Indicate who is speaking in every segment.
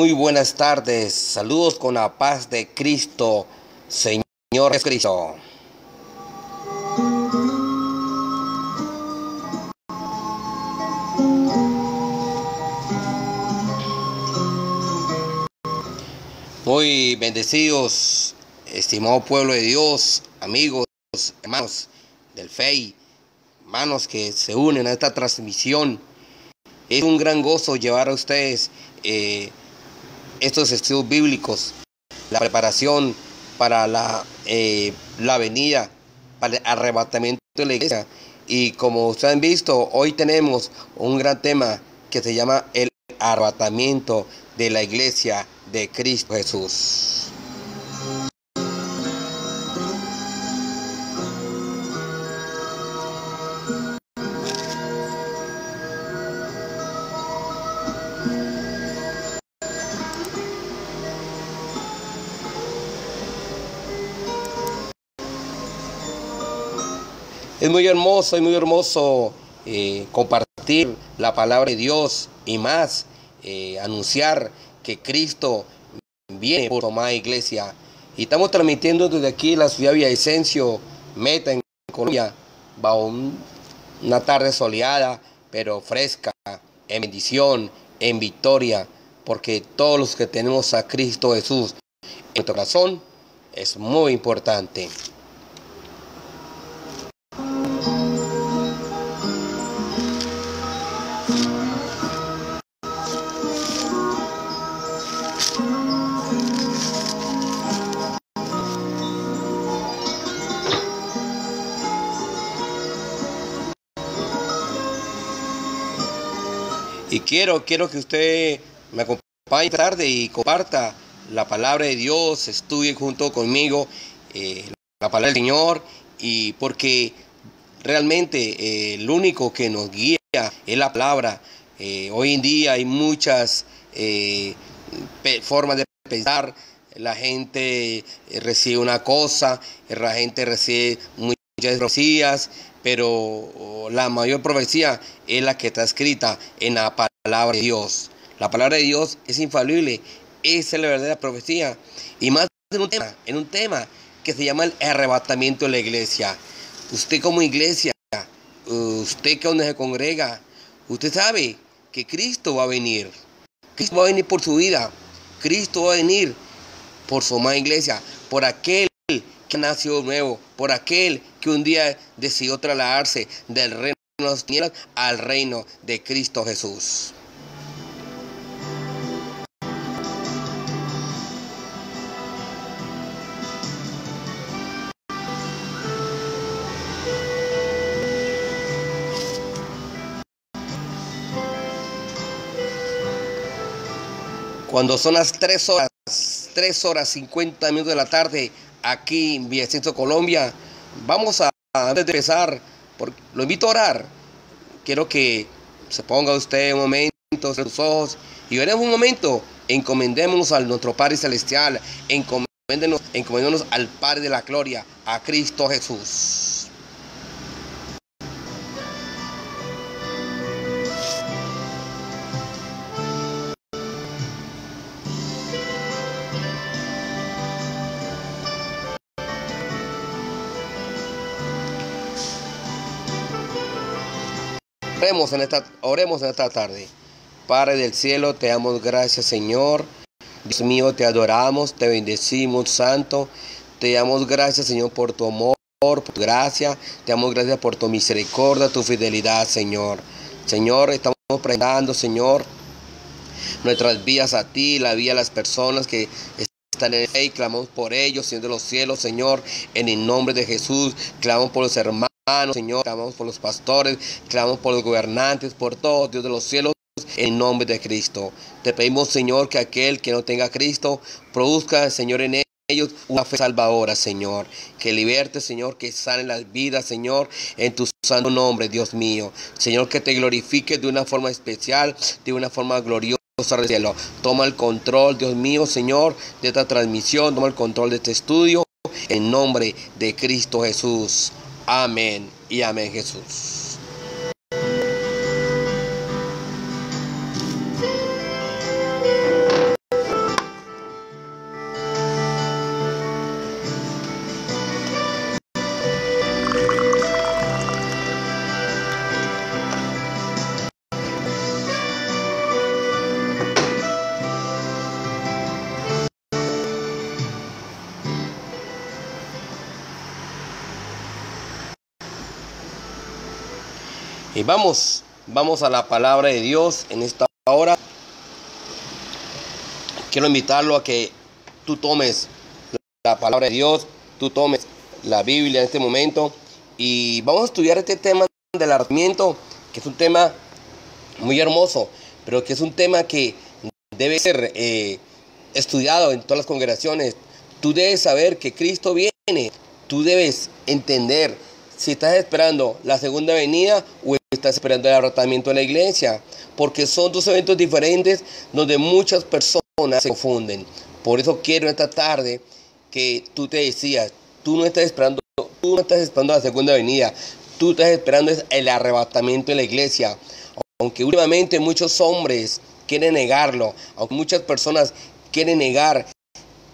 Speaker 1: Muy buenas tardes, saludos con la paz de Cristo, Señor Jesucristo. Muy bendecidos, estimado pueblo de Dios, amigos, hermanos del FEI, hermanos que se unen a esta transmisión. Es un gran gozo llevar a ustedes estos estudios bíblicos, la preparación para la venida, para el arrebatamiento de la iglesia. Y como ustedes han visto, hoy tenemos un gran tema que se llama el arrebatamiento de la iglesia de Cristo Jesús. Es muy hermoso compartir la palabra de Dios y más anunciar que Cristo viene por tomar iglesia. Y estamos transmitiendo desde aquí la ciudad de Villavicencio, Meta, en Colombia, bajo una tarde soleada, pero fresca, en bendición, en victoria, porque todos los que tenemos a Cristo Jesús en nuestro corazón es muy importante. Y quiero que usted me acompañe esta tarde y comparta la palabra de Dios, estudie junto conmigo la palabra del Señor, y porque realmente el único que nos guía es la palabra. Hoy en día hay muchas formas de pensar. La gente recibe una cosa, la gente recibe muchas profecías, pero la mayor profecía es la que está escrita en la palabra de Dios. La palabra de Dios es infalible, esa es la verdadera profecía. Y más en un tema que se llama el arrebatamiento de la iglesia. Usted como iglesia, usted que donde se congrega, usted sabe que Cristo va a venir. Cristo va a venir por su vida. Cristo va a venir por su amada iglesia, por aquel que nació nuevo, por aquel que un día decidió trasladarse del reino de las tinieblas al reino de Cristo Jesús. Cuando son las 3 horas 50 minutos de la tarde, aquí en Villavicencio, Colombia, vamos a, antes de empezar, lo invito a orar. Quiero que se ponga usted un momento, cierre sus ojos y veremos un momento. Encomendémonos a nuestro Padre Celestial, encomendémonos al Padre de la Gloria, a Cristo Jesús. Oremos en esta tarde. Padre del cielo, te damos gracias, Señor. Dios mío, te adoramos, te bendecimos, Santo. Te damos gracias, Señor, por tu amor, por tu gracia. Te damos gracias por tu misericordia, tu fidelidad, Señor. Señor, estamos presentando, Señor, nuestras vidas a ti, la vida de las personas que están en el rey. Clamamos por ellos, Señor de los cielos, Señor, en el nombre de Jesús. Clamamos por los hermanos, Señor, clamamos por los pastores, clamamos por los gobernantes, por todos, Dios de los cielos, en nombre de Cristo. Te pedimos, Señor, que aquel que no tenga a Cristo produzca, Señor, en ellos una fe salvadora, Señor. Que liberte, Señor, que sane las vidas, Señor, en tu santo nombre, Dios mío. Señor, que te glorifique de una forma especial, de una forma gloriosa del cielo. Toma el control, Dios mío, Señor, de esta transmisión, toma el control de este estudio, en nombre de Cristo Jesús. Amén y amén, Jesús. Y vamos a la palabra de Dios en esta hora. Quiero invitarlo a que tú tomes la palabra de Dios, tú tomes la Biblia en este momento y vamos a estudiar este tema del arrepentimiento, que es un tema muy hermoso, pero que es un tema que debe ser estudiado en todas las congregaciones. Tú debes saber que Cristo viene, tú debes entender si estás esperando la segunda venida o estás esperando el arrebatamiento de la iglesia, porque son dos eventos diferentes donde muchas personas se confunden. Por eso quiero esta tarde que tú te decías, tú no estás esperando la segunda venida, tú estás esperando el arrebatamiento de la iglesia. Aunque últimamente muchos hombres quieren negarlo, aunque muchas personas quieren negar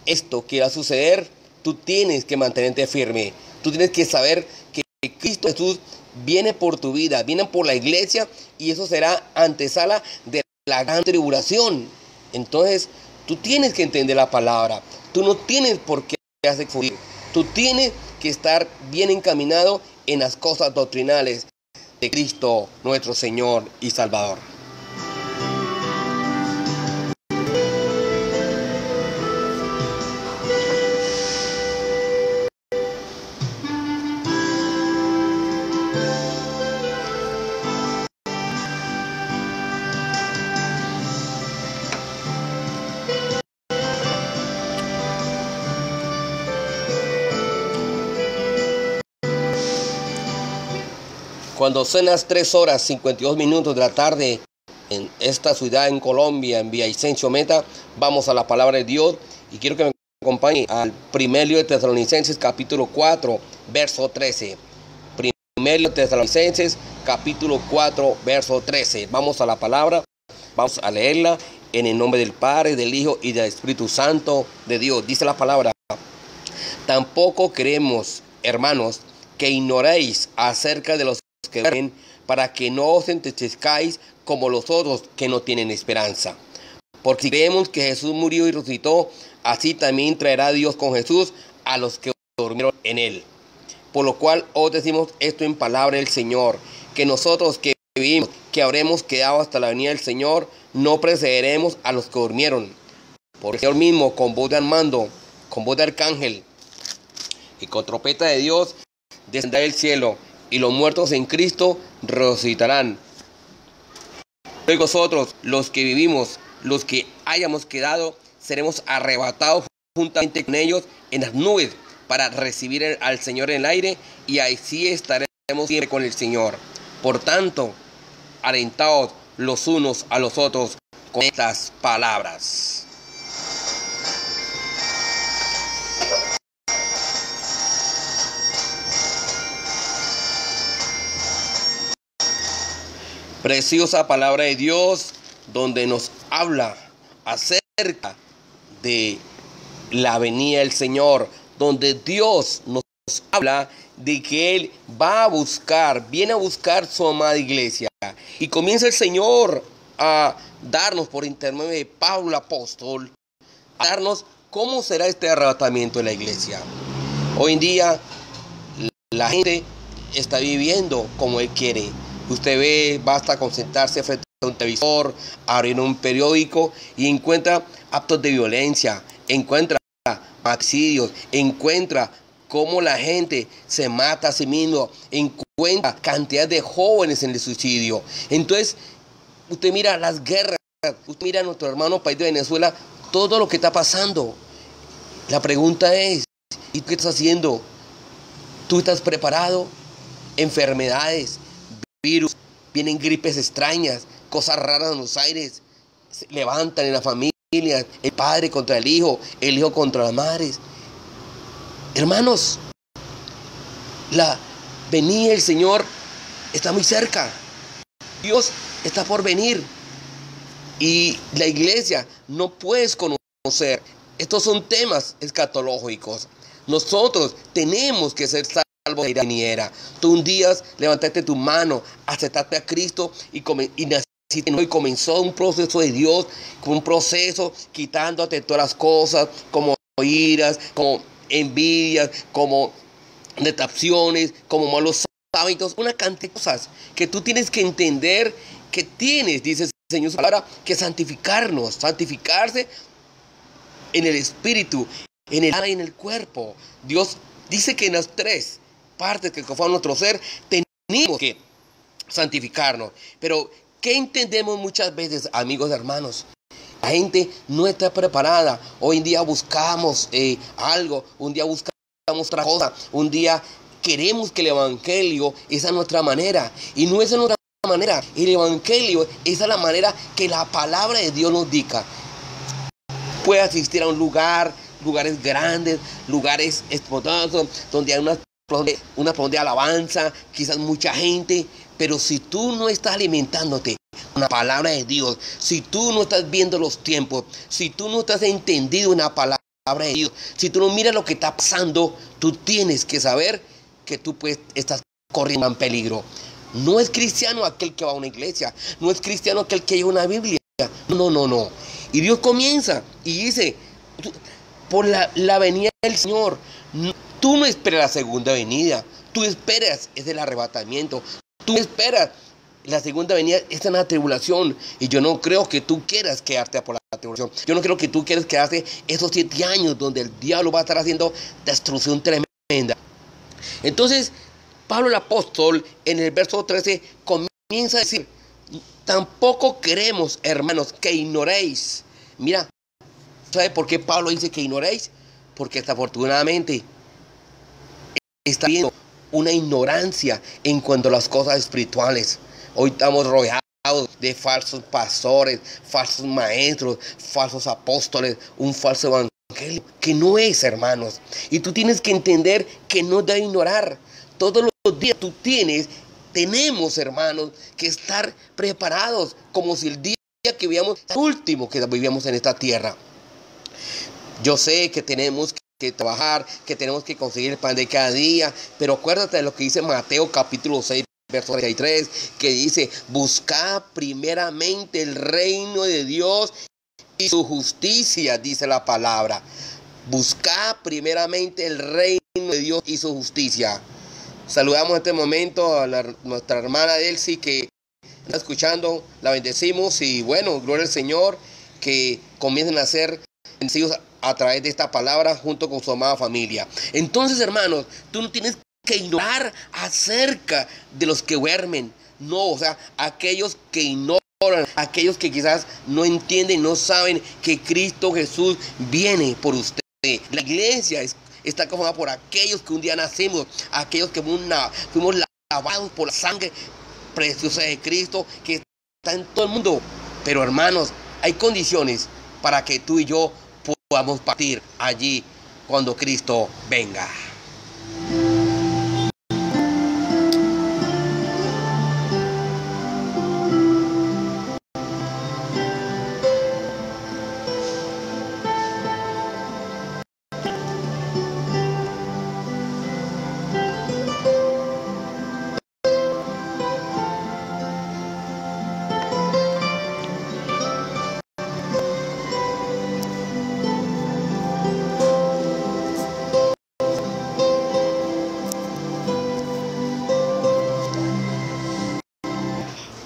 Speaker 1: esto que va a suceder, tú tienes que mantenerte firme. Tú tienes que saber que Cristo Jesús viene por tu vida, viene por la iglesia, y eso será antesala de la gran tribulación. Entonces, tú tienes que entender la palabra. Tú no tienes por qué hacer confundir. Tú tienes que estar bien encaminado en las cosas doctrinales de Cristo, nuestro Señor y Salvador. Cuando son las 3:52 de la tarde en esta ciudad en Colombia, en Villavicencio Meta, vamos a la palabra de Dios y quiero que me acompañe al Primero de Tesalonicenses capítulo 4, verso 13. Primero de Tesalonicenses capítulo 4, verso 13. Vamos a la palabra, vamos a leerla en el nombre del Padre, del Hijo y del Espíritu Santo de Dios. Dice la palabra: tampoco queremos, hermanos, que ignoréis acerca de los que duermen, para que no os entristezcáis como los otros que no tienen esperanza. Porque si creemos que Jesús murió y resucitó, así también traerá Dios con Jesús a los que durmieron en él. Por lo cual os decimos esto en palabra del Señor, que nosotros que vivimos, que habremos quedado hasta la venida del Señor, no precederemos a los que durmieron. Porque el Señor mismo, con voz de armando, con voz de arcángel y con trompeta de Dios, descenderá del cielo, y los muertos en Cristo resucitarán. Luego nosotros, los que vivimos, los que hayamos quedado, seremos arrebatados juntamente con ellos en las nubes para recibir al Señor en el aire, y así estaremos siempre con el Señor. Por tanto, alentaos los unos a los otros con estas palabras. Preciosa palabra de Dios, donde nos habla acerca de la venida del Señor, donde Dios nos habla de que Él viene a buscar su amada iglesia. Y comienza el Señor a darnos, por intermedio de Pablo el apóstol, a darnos cómo será este arrebatamiento de la iglesia. Hoy en día la gente está viviendo como Él quiere. Usted ve, basta con sentarse frente a un televisor, abrir un periódico y encuentra actos de violencia, encuentra homicidios, encuentra cómo la gente se mata a sí mismo, encuentra cantidad de jóvenes en el suicidio. Entonces, usted mira las guerras, usted mira a nuestro hermano país de Venezuela, todo lo que está pasando. La pregunta es, ¿y qué estás haciendo? ¿Tú estás preparado? Enfermedades, virus, vienen gripes extrañas, cosas raras en los aires, se levantan en la familia, el padre contra el hijo contra las madres. Hermanos, la venida del Señor está muy cerca. Dios está por venir y la iglesia no puedes conocer. Estos son temas escatológicos. Nosotros tenemos que ser salvos de la venidera. Tú un día levantaste tu mano, aceptaste a Cristo y comenzó un proceso de Dios, un proceso quitándote todas las cosas como iras, como envidias, como detracciones, como malos hábitos, una cantidad de cosas que tú tienes que entender que tienes, dice el Señor su palabra, que santificarnos, santificarse en el espíritu, en el alma y en el cuerpo. Dios dice que en las tres partes que conforman nuestro ser tenemos que santificarnos. Pero ¿qué entendemos muchas veces, amigos y hermanos? La gente no está preparada. Hoy en día buscamos algo, un día buscamos otra cosa, un día queremos que el evangelio, esa es nuestra manera. Y no es nuestra manera. El evangelio, esa es la manera que la palabra de Dios nos diga. Puede asistir a un lugares grandes, lugares espontáneos, donde hay una de alabanza, quizás mucha gente. Pero si tú no estás alimentándote con la palabra de Dios, si tú no estás viendo los tiempos, si tú no estás entendido una palabra de Dios, si tú no miras lo que está pasando, tú tienes que saber que tú estás corriendo en peligro. No es cristiano aquel que va a una iglesia, no es cristiano aquel que lleva una Biblia. No. Y Dios comienza y dice, por la venida del Señor, tú no esperas la segunda venida, tú esperas es el arrebatamiento. Tú esperas la segunda venida, esta es la tribulación. Y yo no creo que tú quieras quedarte por la tribulación. Yo no creo que tú quieras quedarte esos 7 años donde el diablo va a estar haciendo destrucción tremenda. Entonces, Pablo el apóstol en el verso 13 comienza a decir, tampoco queremos, hermanos, que ignoréis. Mira, ¿sabe por qué Pablo dice que ignoréis? Porque desafortunadamente está viendo una ignorancia en cuanto a las cosas espirituales. Hoy estamos rodeados de falsos pastores, falsos maestros, falsos apóstoles, un falso evangelio que no es, hermanos. Y tú tienes que entender que no debes ignorar. Todos los días tenemos, hermanos, que estar preparados como si el día que vivíamos, el último que vivíamos en esta tierra. Yo sé que tenemos que trabajar, que tenemos que conseguir el pan de cada día, pero acuérdate de lo que dice Mateo capítulo 6, verso 33, que dice, buscad primeramente el reino de Dios y su justicia, dice la palabra. Buscad primeramente el reino de Dios y su justicia. Saludamos en este momento a nuestra hermana Elsie que está escuchando, la bendecimos y bueno, gloria al Señor, que comiencen a ser bendecidos a través de esta palabra junto con su amada familia. Entonces, hermanos, tú no tienes que ignorar acerca de los que duermen. No, o sea, aquellos que ignoran, aquellos que quizás no entienden, no saben que Cristo Jesús viene por usted. La iglesia está conformada por aquellos que un día nacimos, aquellos que fuimos lavados por la sangre preciosa de Cristo, que está en todo el mundo. Pero, hermanos, hay condiciones para que tú y yo podamos partir allí cuando Cristo venga.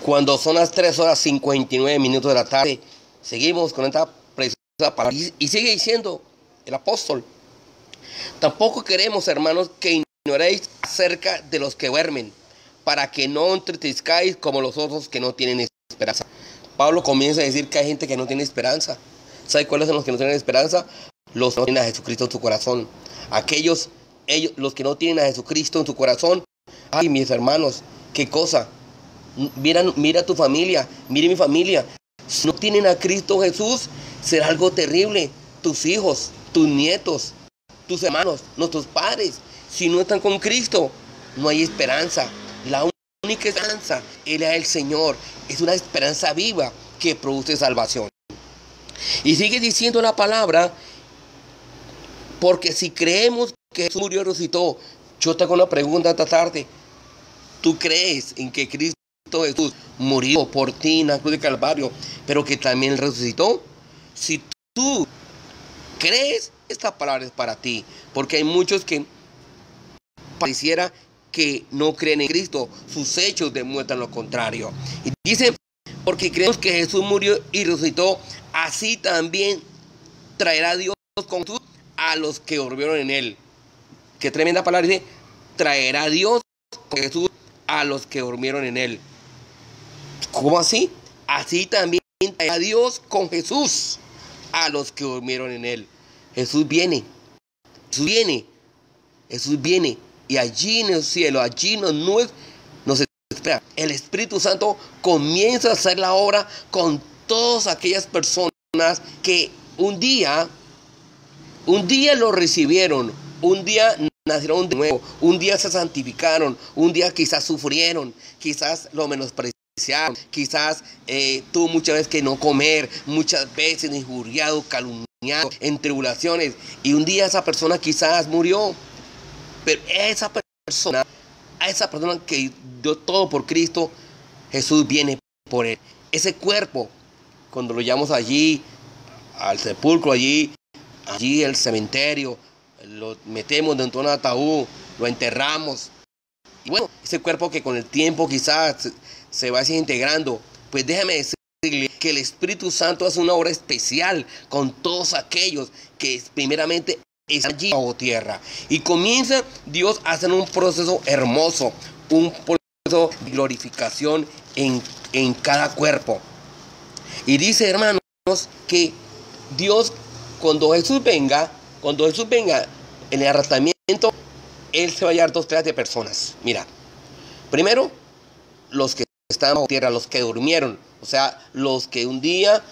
Speaker 1: Cuando son las 3:59 de la tarde, seguimos con esta preciosa palabra. Y sigue diciendo el apóstol, tampoco queremos, hermanos, que ignoréis acerca de los que duermen, para que no entristezcáis como los otros que no tienen esperanza. Pablo comienza a decir que hay gente que no tiene esperanza. ¿Sabe cuáles son los que no tienen esperanza? Los que no tienen a Jesucristo en su corazón. Los que no tienen a Jesucristo en su corazón. Ay, mis hermanos, qué cosa. Mira tu familia, mire mi familia. Si no tienen a Cristo Jesús, será algo terrible. Tus hijos, tus nietos, tus hermanos, nuestros padres, si no están con Cristo, no hay esperanza. La única esperanza es el Señor. Es una esperanza viva que produce salvación. Y sigue diciendo la palabra, porque si creemos que Jesús murió y resucitó, yo te hago una pregunta esta tarde. ¿Tú crees en que Cristo Jesús murió por ti en la cruz de Calvario, pero que también resucitó? Si tú crees, esta palabra es para ti, porque hay muchos que pareciera que no creen en Cristo. Sus hechos demuestran lo contrario. Y dice, porque creemos que Jesús murió y resucitó, así también traerá Dios con Jesús a los que durmieron en él. Qué tremenda palabra, dice, traerá Dios con Jesús a los que durmieron en él. ¿Cómo así? Así también traerá Dios con Jesús a los que durmieron en él. Jesús viene, Jesús viene, Jesús viene. Y allí en el cielo, allí en las nubes, nos espera. El Espíritu Santo comienza a hacer la obra con todas aquellas personas que un día lo recibieron, un día nacieron de nuevo, un día se santificaron, un día quizás sufrieron, quizás lo menospreciaron, quizás tuvo muchas veces que no comer, muchas veces injuriado, calumniado, en tribulaciones, y un día esa persona quizás murió. Pero a esa persona que dio todo por Cristo, Jesús viene por él. Ese cuerpo, cuando lo llevamos allí, al sepulcro, allí al cementerio, lo metemos dentro de un ataúd, lo enterramos. Y bueno, ese cuerpo que con el tiempo quizás se va desintegrando, pues déjame decirle que el Espíritu Santo hace una obra especial con todos aquellos que primeramente están allí bajo tierra. Y comienza Dios a hacer un proceso hermoso, un proceso de glorificación en cada cuerpo. Y dice, hermanos, que Dios, cuando Jesús venga en el arrebatamiento, Él se va a llevar dos clases de personas. Mira, primero, los que están bajo tierra, los que durmieron, o sea, los que un día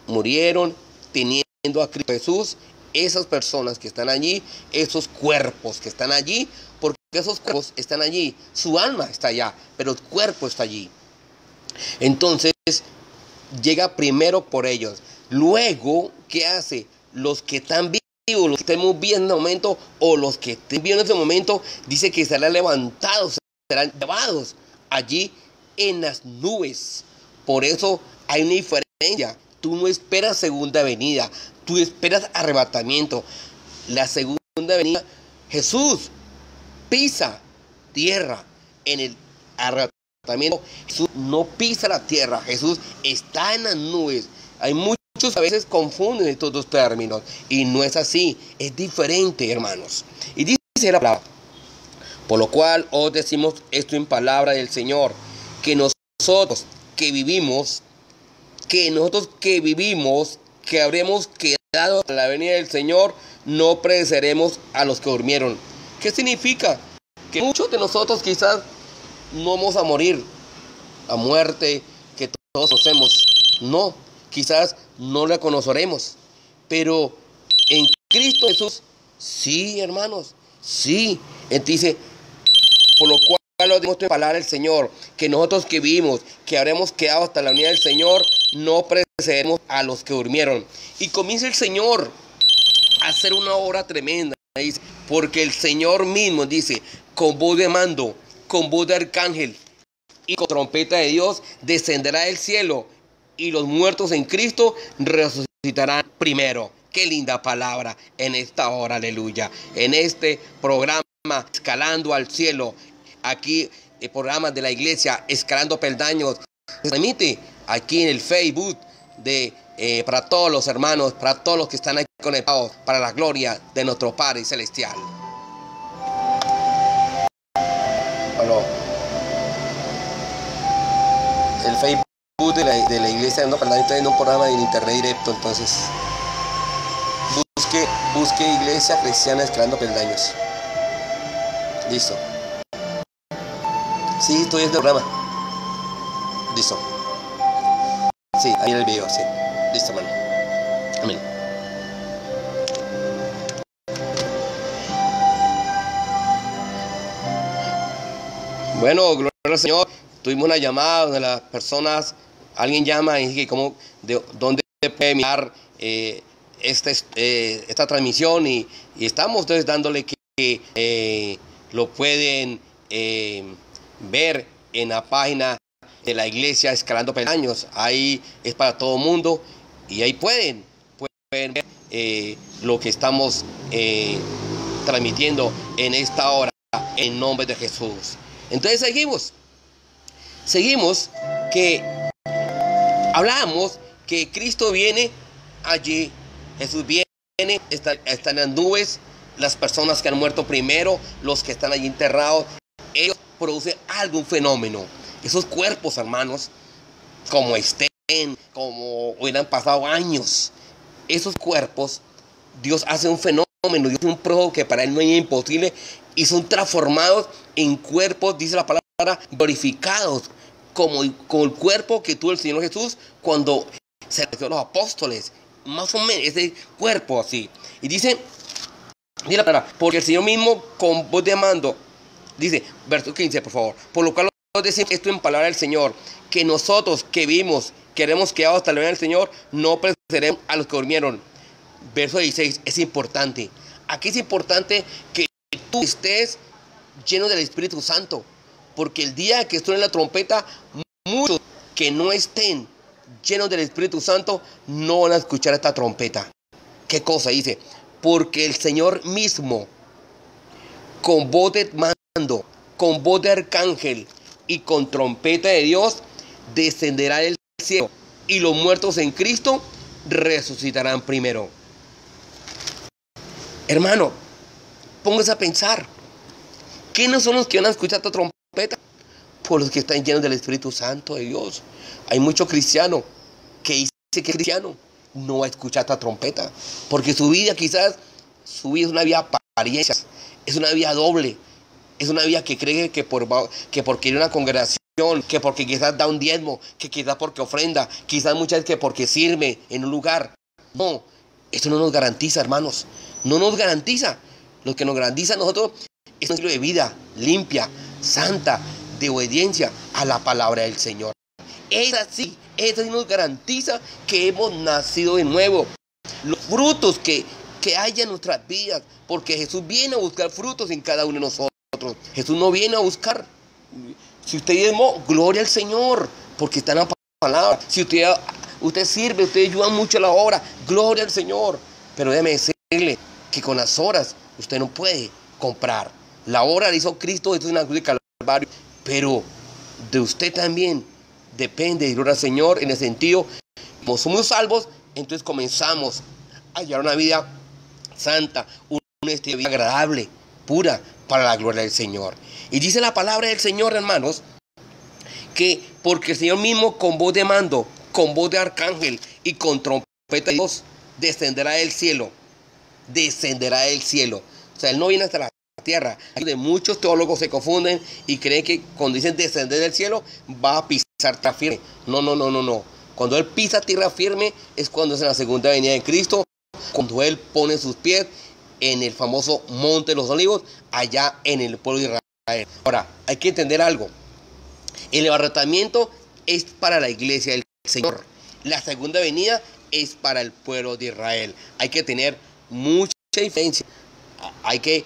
Speaker 1: murieron teniendo a Cristo Jesús. Esas personas que están allí, esos cuerpos que están allí, porque esos cuerpos están allí, su alma está allá, pero el cuerpo está allí. Entonces, llega primero por ellos. Luego, ¿qué hace? Los que están vivos, los que estemos bien en ese momento, o los que estén bien en ese momento, dice que serán levantados, serán llevados allí en las nubes. Por eso hay una diferencia. Tú no esperas segunda venida, tú esperas arrebatamiento. La segunda venida, Jesús pisa tierra en el arrebatamiento. Jesús no pisa la tierra, Jesús está en las nubes. Hay muchos a veces confunden estos dos términos y no es así, es diferente, hermanos. Y dice la palabra, por lo cual os decimos esto en palabra del Señor, que nosotros que vivimos, que habremos quedado a la venida del Señor, no pereceremos a los que durmieron. ¿Qué significa? Que muchos de nosotros quizás no vamos a morir. La muerte que todos conocemos, no, quizás no la conoceremos. Pero en Cristo Jesús, sí, hermanos, sí. Él dice, por lo cual lo demuestra en palabra del Señor, que nosotros que vivimos, que habremos quedado hasta la venida del Señor, no precederemos a los que durmieron. Y comienza el Señor a hacer una obra tremenda, dice, porque el Señor mismo dice, con voz de mando, con voz de arcángel y con trompeta de Dios, descenderá del cielo, y los muertos en Cristo resucitarán primero. Qué linda palabra en esta hora, aleluya. En este programa, Escalando al Cielo, aquí el programa de la iglesia Escalando Peldaños, se transmite aquí en el Facebook para todos los hermanos, para todos los que están aquí conectados, para la gloria de nuestro Padre Celestial. Bueno, el Facebook de la iglesia Escalando Peldaños está en un programa en internet directo, entonces busque Iglesia Cristiana Escalando Peldaños. Listo. Sí, estoy en el programa. Listo. Sí, ahí en el video, sí. Listo, hermano. Amén. Bueno, gloria al Señor. Tuvimos una llamada donde las personas, alguien llama y dice dónde puede mirar esta transmisión y estamos entonces dándole que lo pueden ver en la página de la iglesia Escalando Peldaños. Ahí es para todo el mundo y ahí pueden ver lo que estamos transmitiendo en esta hora en nombre de Jesús. Entonces seguimos que hablamos que Cristo viene allí, Jesús viene, están en las nubes, las personas que han muerto primero, los que están allí enterrados, ellos producen algún fenómeno. Esos cuerpos, hermanos, como estén, como hubieran pasado años, esos cuerpos, Dios hace un fenómeno, Dios hace un proceso que para Él no es imposible, y son transformados en cuerpos, dice la palabra, glorificados, como el cuerpo que tuvo el Señor Jesús cuando se realizó a los apóstoles, más o menos ese cuerpo así. Y dice la palabra, porque el Señor mismo con voz de mando, dice, verso 15 por favor, por lo cual decimos esto en palabra del Señor, que nosotros que vimos, queremos quedar hasta la venida del Señor, no precederemos a los que durmieron. Verso 16, es importante. Aquí es importante que tú estés lleno del Espíritu Santo, porque el día que suene la trompeta, muchos que no estén llenos del Espíritu Santo no van a escuchar esta trompeta. ¿Qué cosa dice? Porque el Señor mismo, con voz de mando, con voz de arcángel y con trompeta de Dios, descenderá del cielo, y los muertos en Cristo resucitarán primero. Hermano, póngase a pensar, ¿quiénes son los que van a escuchar esta trompeta? Por los que están llenos del Espíritu Santo de Dios. Hay muchos cristianos que dicen que es cristiano, no va a escuchar esta trompeta, porque su vida es una vida de apariencias, es una vida doble, es una vida que cree que porque ir a una congregación, que porque quizás da un diezmo, que quizás porque ofrenda, quizás muchas veces que porque sirve en un lugar. No, eso no nos garantiza, hermanos, no nos garantiza. Lo que nos garantiza a nosotros es un estilo de vida limpia, santa, de obediencia a la palabra del Señor. Esa sí nos garantiza que hemos nacido de nuevo. Los frutos que haya en nuestras vidas, porque Jesús viene a buscar frutos en cada uno de nosotros. Jesús no viene a buscar. Si usted diezmó, gloria al Señor, porque está en la palabra. Si usted sirve, usted ayuda mucho a la obra, gloria al Señor. Pero déjeme decirle que con las horas usted no puede comprar. La obra la hizo Cristo, esto es una cruz de Calvario, pero de usted también depende, gloria al Señor, en el sentido, como somos salvos, entonces comenzamos a llevar una vida santa, un estilo de vida agradable, pura, para la gloria del Señor. Y dice la palabra del Señor, hermanos, que porque el Señor mismo con voz de mando, con voz de arcángel y con trompeta de Dios, descenderá del cielo. Descenderá del cielo. O sea, Él no viene hasta la tierra. Muchos teólogos se confunden y creen que cuando dicen descender del cielo va a pisar tierra firme. No. Cuando Él pisa tierra firme es cuando es en la segunda venida de Cristo, cuando Él pone sus pies en el famoso Monte de los Olivos, allá en el pueblo de Israel. Ahora, hay que entender algo. El arrebatamiento es para la iglesia del Señor. La segunda venida es para el pueblo de Israel. Hay que tener mucha diferencia. Hay que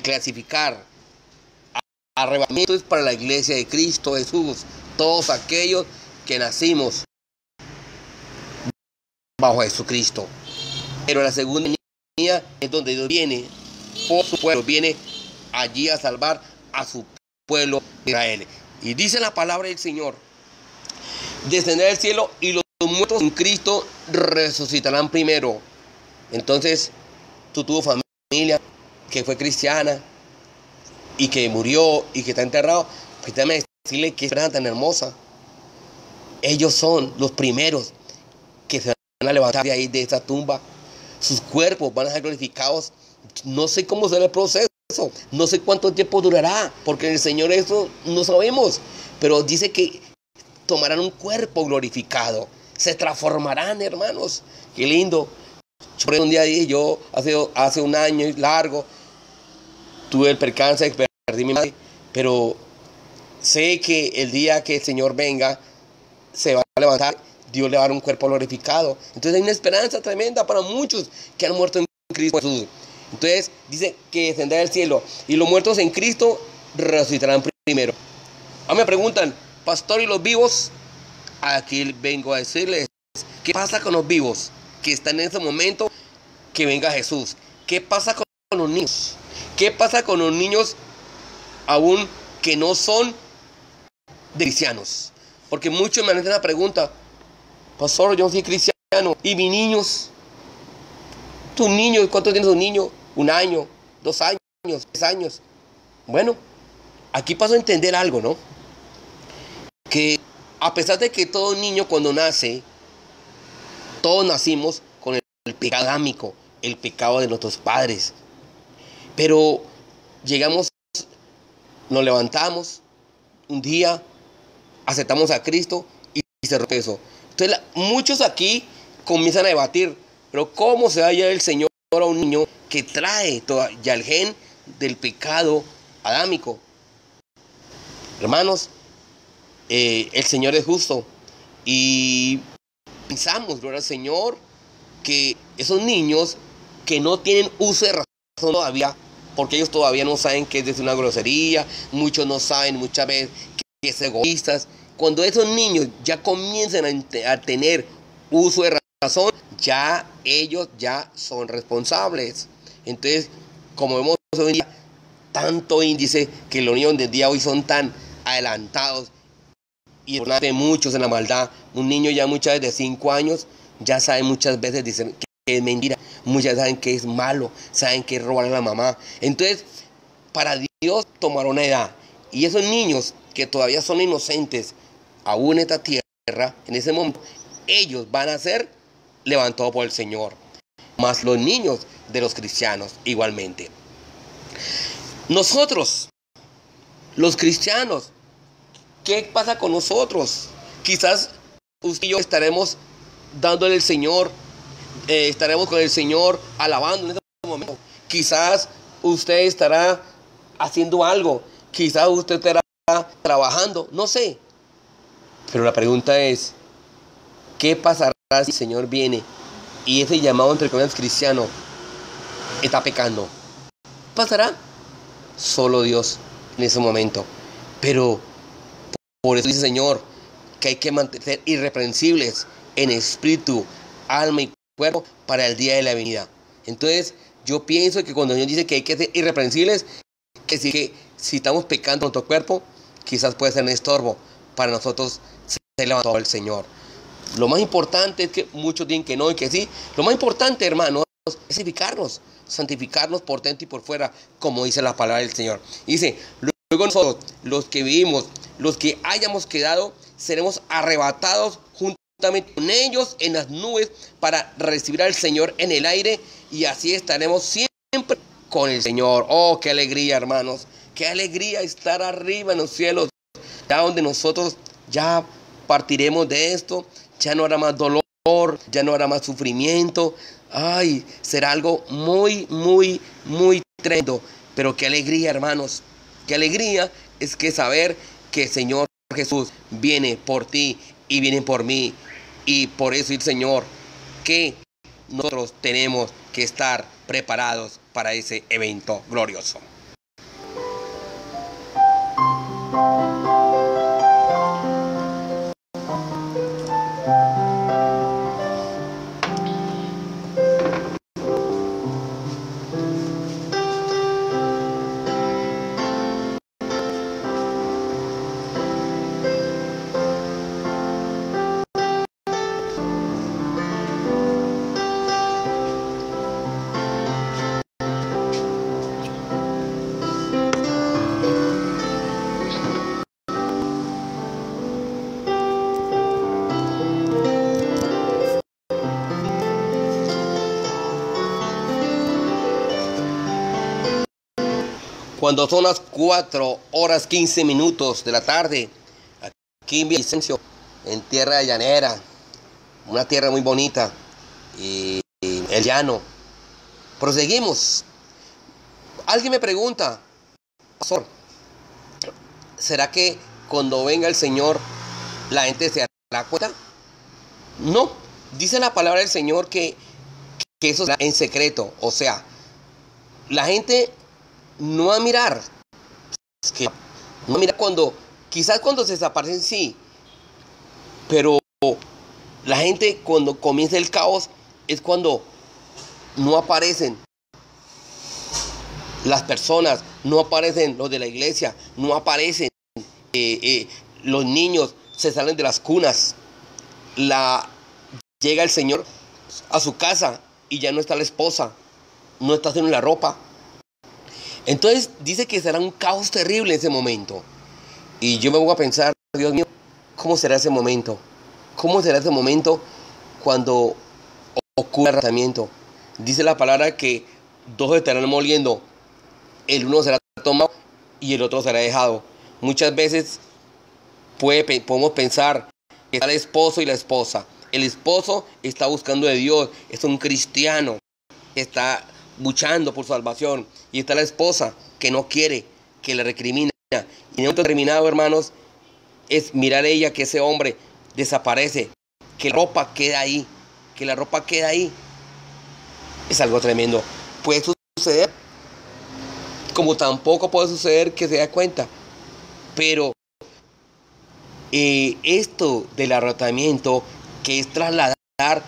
Speaker 1: clasificar. Arrebatamiento es para la iglesia de Cristo Jesús. Todos aquellos que nacimos bajo Jesucristo. Pero la segunda venida es donde Dios viene por su pueblo. Viene allí a salvar a su pueblo de Israel. Y dice la palabra del Señor: descender del cielo, y los muertos en Cristo resucitarán primero. Entonces, tú tuvo familia que fue cristiana y que murió y que está enterrado, pues déjame decirle que esperanza tan hermosa. Ellos son los primeros que se van a levantar de ahí, de esa tumba. Sus cuerpos van a ser glorificados. No sé cómo será el proceso, no sé cuánto tiempo durará, porque el Señor eso no sabemos, pero dice que tomarán un cuerpo glorificado, se transformarán, hermanos. Qué lindo. Yo un día dije, yo hace un año largo tuve el percance de que perdí mi madre, pero sé que el día que el Señor venga se va a levantar, Dios le va a dar un cuerpo glorificado. Entonces hay una esperanza tremenda para muchos que han muerto en Cristo Jesús. Entonces dice que descenderá del cielo, y los muertos en Cristo resucitarán primero. Ahora me preguntan, pastor, ¿y los vivos? Aquí vengo a decirles, ¿qué pasa con los vivos que están en ese momento que venga Jesús? ¿Qué pasa con los niños? ¿Qué pasa con los niños aún que no son de cristianos. Porque muchos me han hecho la pregunta: pastor, yo no soy cristiano, ¿y mis niños? ¿Tus niños? ¿Cuánto tienes un niño? ¿1 año? ¿2 años? ¿3 años? Bueno, aquí paso a entender algo, ¿no? Que a pesar de que todo niño cuando nace, todos nacimos con el pecado adámico, el pecado de nuestros padres. Pero llegamos, nos levantamos un día, aceptamos a Cristo y se rompe eso. Entonces muchos aquí comienzan a debatir, pero ¿cómo se va a llevar el Señor a un niño que trae ya el gen del pecado adámico? Hermanos, el Señor es justo y pensamos, gloria al Señor, que esos niños que no tienen uso de razón todavía, porque ellos todavía no saben qué es decir una grosería, muchos no saben muchas veces que es egoístas. Cuando esos niños ya comienzan a tener uso de razón, ya ellos ya son responsables. Entonces, como vemos hoy en día, tanto índice que los niños del día de hoy son tan adelantados y muchos en la maldad. Un niño ya muchas veces de 5 años ya sabe muchas veces dicen que es mentira, muchas saben que es malo, saben que es robar a la mamá. Entonces, para Dios tomar una edad, y esos niños que todavía son inocentes, aún en esta tierra, en ese momento, ellos van a ser levantados por el Señor, más los niños de los cristianos igualmente. Nosotros, los cristianos, ¿qué pasa con nosotros? Quizás usted y yo estaremos dándole al Señor, estaremos con el Señor alabando en este momento. Quizás usted estará haciendo algo, quizás usted estará trabajando, no sé. Pero la pregunta es, ¿qué pasará si el Señor viene y ese llamado entre comillas cristiano está pecando? ¿Qué pasará? Solo Dios en ese momento. Pero por eso dice el Señor que hay que mantener irreprensibles en espíritu, alma y cuerpo para el día de la venida. Entonces yo pienso que cuando Dios dice que hay que ser irreprensibles, que decir que si estamos pecando en nuestro cuerpo, quizás puede ser un estorbo para nosotros ser levantados al Señor. Lo más importante es que muchos dicen que no y que sí. Lo más importante, hermanos, es santificarnos por dentro y por fuera, como dice la palabra del Señor. Dice, luego nosotros, los que vivimos, los que hayamos quedado, seremos arrebatados juntamente con ellos en las nubes para recibir al Señor en el aire, y así estaremos siempre con el Señor. Oh, qué alegría, hermanos, qué alegría estar arriba en los cielos, ya donde nosotros ya partiremos de esto, ya no habrá más dolor, ya no habrá más sufrimiento. Ay, será algo muy, muy, muy tremendo. Pero qué alegría, hermanos, qué alegría es que saber que el Señor Jesús viene por ti y viene por mí. Y por eso el Señor, que nosotros tenemos que estar preparados para ese evento glorioso. Cuando son las 4:15 de la tarde, aquí en Villavicencio, en tierra llanera, una tierra muy bonita, y el llano. Proseguimos. Alguien me pregunta, pastor, ¿será que cuando venga el Señor la gente se dará cuenta? No, dice la palabra del Señor que eso será en secreto. O sea, la gente no va a mirar, es que no va a mirar quizás cuando se desaparecen, sí, pero la gente cuando comienza el caos es cuando no aparecen las personas, no aparecen los de la iglesia, no aparecen los niños, se salen de las cunas, llega el Señor a su casa y ya no está la esposa, no está haciendo la ropa. Entonces dice que será un caos terrible en ese momento. Y yo me voy a pensar, Dios mío, ¿cómo será ese momento? ¿Cómo será ese momento cuando ocurra el arrebatamiento? Dice la palabra que dos estarán moliendo, el uno será tomado y el otro será dejado. Muchas veces podemos pensar que está el esposo y la esposa. El esposo está buscando de Dios, es un cristiano, está luchando por salvación. Y está la esposa que no quiere, que le recrimina. Y en el momento terminado, hermanos, es mirar a ella que ese hombre desaparece, que la ropa queda ahí, que la ropa queda ahí. Es algo tremendo. Puede suceder, como tampoco puede suceder que se dé cuenta. Pero esto del arrebatamiento, que es trasladar,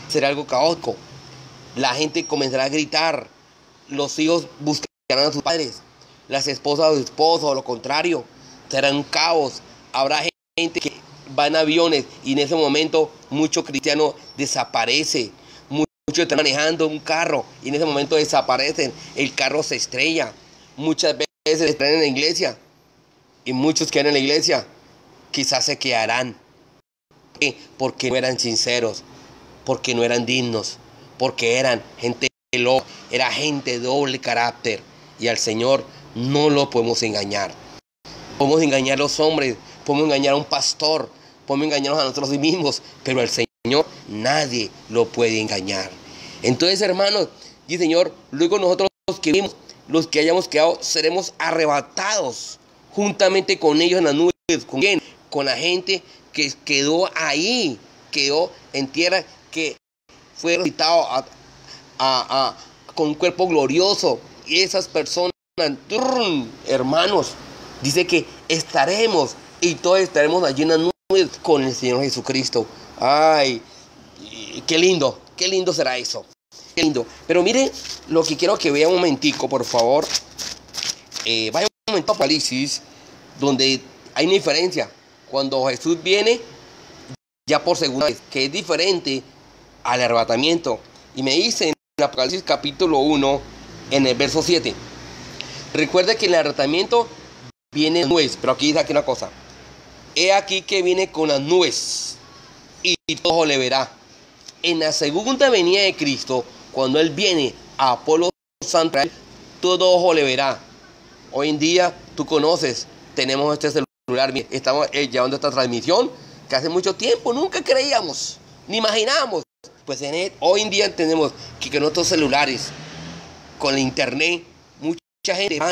Speaker 1: será algo caótico. La gente comenzará a gritar, los hijos buscarán a sus padres, las esposas a sus esposos, o lo contrario, será un caos. Habrá gente que va en aviones y en ese momento muchos cristianos desaparecen. Muchos están manejando un carro y en ese momento desaparecen, el carro se estrella. Muchas veces están en la iglesia y muchos que están en la iglesia quizás se quedarán. ¿Por qué? Porque no eran sinceros, porque no eran dignos, porque eran gente loca, era gente de doble carácter. Y al Señor no lo podemos engañar. Podemos engañar a los hombres, podemos engañar a un pastor, podemos engañarnos a nosotros mismos, pero al Señor nadie lo puede engañar. Entonces, hermanos, y Señor, luego nosotros los que hayamos quedado, seremos arrebatados juntamente con ellos en las nubes. ¿Con quién? Con la gente que quedó ahí, quedó en tierra, que fue resucitado con un cuerpo glorioso. Y esas personas, hermanos, dice que estaremos y todos estaremos allí en las nubes con el Señor Jesucristo. Ay, qué lindo será eso. Qué lindo. Pero mire lo que quiero que vea un momentico, por favor. Vaya un momento a Apocalipsis, donde hay una diferencia. Cuando Jesús viene ya por segunda vez, que es diferente al arrebatamiento. Y me dice en Apocalipsis capítulo 1, en el verso 7. Recuerde que el arrebatamiento viene en nubes, pero aquí dice aquí una cosa. He aquí que viene con las nubes y todo ojo le verá. En la segunda venida de Cristo, cuando Él viene a Apolo Santo, todo ojo le verá. Hoy en día, tú conoces, tenemos este celular, estamos llevando esta transmisión que hace mucho tiempo nunca creíamos, ni imaginábamos. Pues hoy en día tenemos que con nuestros celulares, con el internet, mucha gente va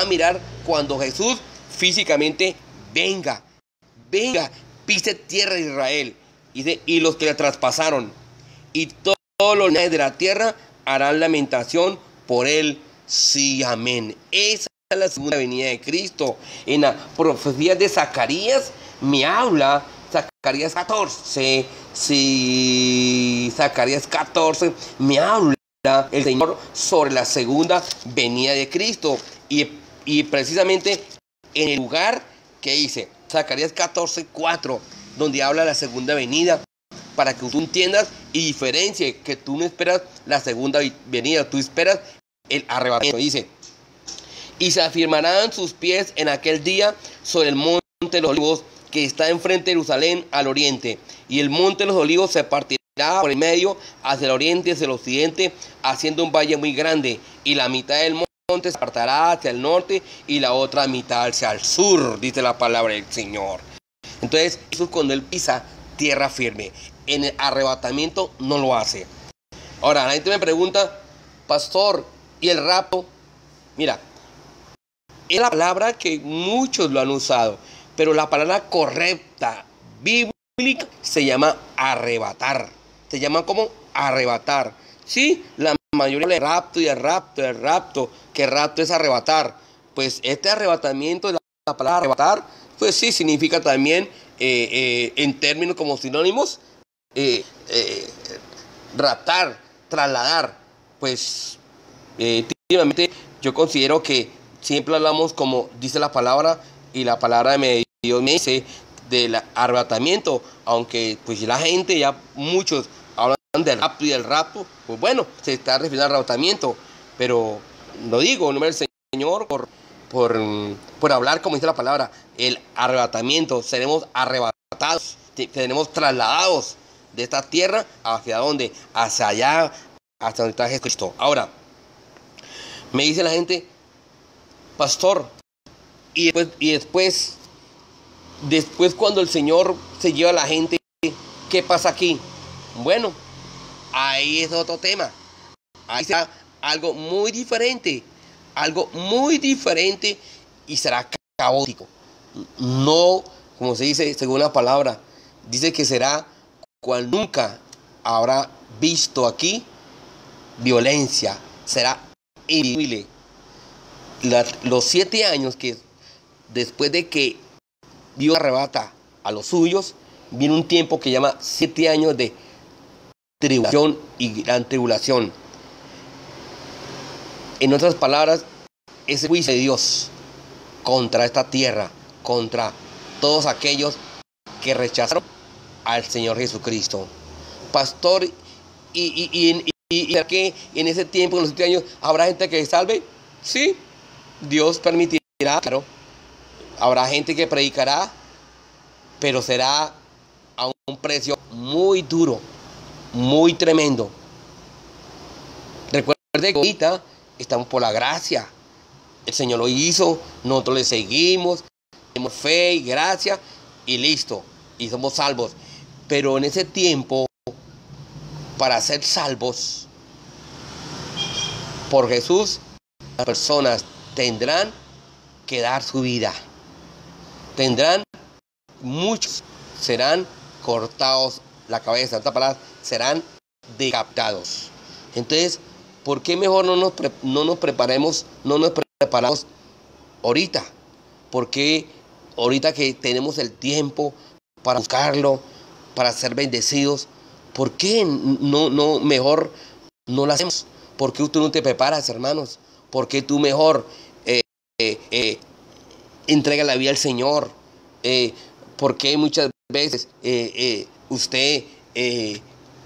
Speaker 1: a mirar cuando Jesús físicamente venga, pise tierra de Israel. Y los que la traspasaron, y todos los de la tierra harán lamentación por él. Sí, amén. Esa es la segunda venida de Cristo. En la profecía de Zacarías me habla, Zacarías 14, sí, Zacarías 14 me habla el Señor sobre la segunda venida de Cristo. Y precisamente en el lugar que dice Zacarías 14:4, donde habla de la segunda venida, para que tú entiendas y diferencie que tú no esperas la segunda venida, tú esperas el arrebatamiento. Dice: y se afirmarán sus pies en aquel día sobre el monte de los olivos que está enfrente de Jerusalén al oriente, y el monte de los olivos se partirá por el medio hacia el oriente y hacia el occidente, haciendo un valle muy grande, y la mitad del monte se apartará hacia el norte y la otra mitad hacia el sur, dice la palabra del Señor. Entonces Jesús, cuando Él pisa tierra firme, en el arrebatamiento no lo hace. Ahora la gente me pregunta: pastor, ¿y el rapto? Mira, es la palabra que muchos lo han usado, pero la palabra correcta, bíblica, se llama arrebatar. Se llama como arrebatar. Sí, la mayoría de rapto y el rapto, que rapto es arrebatar. Pues este arrebatamiento de la palabra arrebatar, pues sí, significa también, en términos como sinónimos, raptar, trasladar. Pues, últimamente yo considero que siempre hablamos como dice la palabra, y la palabra de Dios me dice del arrebatamiento, aunque pues la gente, ya muchos hablan del rapto y del rapto, pues bueno, se está refiriendo al arrebatamiento, pero lo digo en nombre del Señor por hablar como dice la palabra, el arrebatamiento, seremos arrebatados, seremos trasladados de esta tierra hacia dónde, hacia allá, hasta donde está Jesucristo. Ahora, me dice la gente, pastor, y después cuando el Señor se lleva a la gente, ¿qué pasa aquí? Bueno, ahí es otro tema. Ahí será algo muy diferente y será caótico. No, como se dice según la palabra, dice que será cual nunca habrá visto aquí violencia, será invisible. Los 7 años que después de que Dios arrebata a los suyos, viene un tiempo que llama 7 años de tribulación y gran tribulación. En otras palabras, ese juicio de Dios contra esta tierra, contra todos aquellos que rechazaron al Señor Jesucristo. Pastor, ¿y que en ese tiempo, en los 7 años, habrá gente que se salve? Sí, Dios permitirá, claro. Habrá gente que predicará, pero será a un precio muy duro, muy tremendo. Recuerde que ahorita estamos por la gracia. El Señor lo hizo, nosotros le seguimos, tenemos fe y gracia y listo, y somos salvos. Pero en ese tiempo, para ser salvos por Jesús, las personas tendrán que dar su vida. Muchos serán cortados la cabeza, en otras palabras, serán decapitados. Entonces, ¿por qué mejor no nos preparamos ahorita? Porque ahorita que tenemos el tiempo para buscarlo, para ser bendecidos, ¿por qué no mejor no lo hacemos? ¿Por qué tú no te preparas, hermanos? ¿Por qué tú mejor entrega la vida al Señor? ¿Por qué muchas veces usted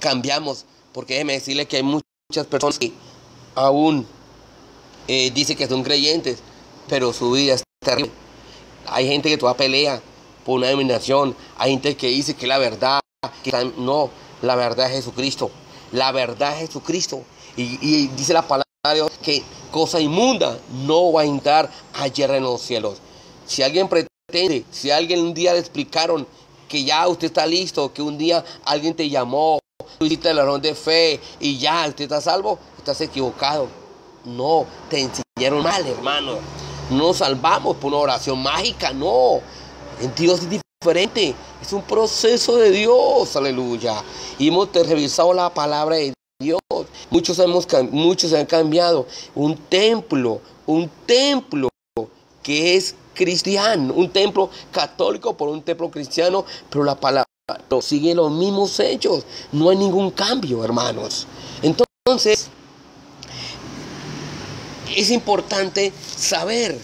Speaker 1: cambiamos? Porque déjeme decirle que hay muchas personas que aún dicen que son creyentes, pero su vida es terrible. Hay gente que todavía pelea por una denominación. Hay gente que dice que la verdad, no, la verdad es Jesucristo. La verdad es Jesucristo. Y dice la palabra de Dios que cosa inmunda no va a entrar ayer en los cielos. Si alguien pretende, si alguien un día le explicaron que ya usted está listo, que un día alguien te llamó, tú hiciste el oración de fe y ya usted está salvo, estás equivocado. No, te enseñaron mal, hermano. No nos salvamos por una oración mágica, no. En Dios es diferente. Es un proceso de Dios, aleluya. Y hemos revisado la palabra de Dios. Muchos han cambiado. Un templo que es cristiano, un templo católico por un templo cristiano, pero la palabra sigue los mismos hechos. No hay ningún cambio, hermanos. Entonces, es importante saber,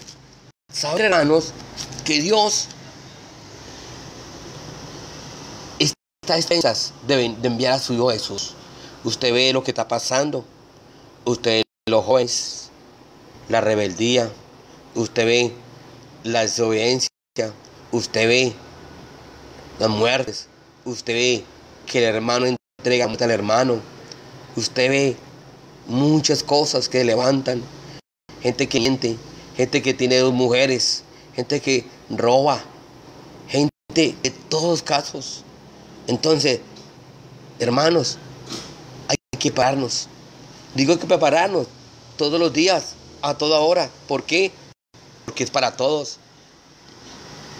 Speaker 1: hermanos, que Dios está a expensas de enviar a su Hijo Jesús. Usted ve lo que está pasando, usted ve los jóvenes, la rebeldía, usted ve la desobediencia, usted ve las muertes, usted ve que el hermano entrega al hermano, usted ve muchas cosas que levantan, gente que miente, gente que tiene 2 mujeres, gente que roba, gente de todos casos. Entonces, hermanos, hay que prepararnos. Digo que prepararnos todos los días, a toda hora. ¿Por qué? Porque es para todos.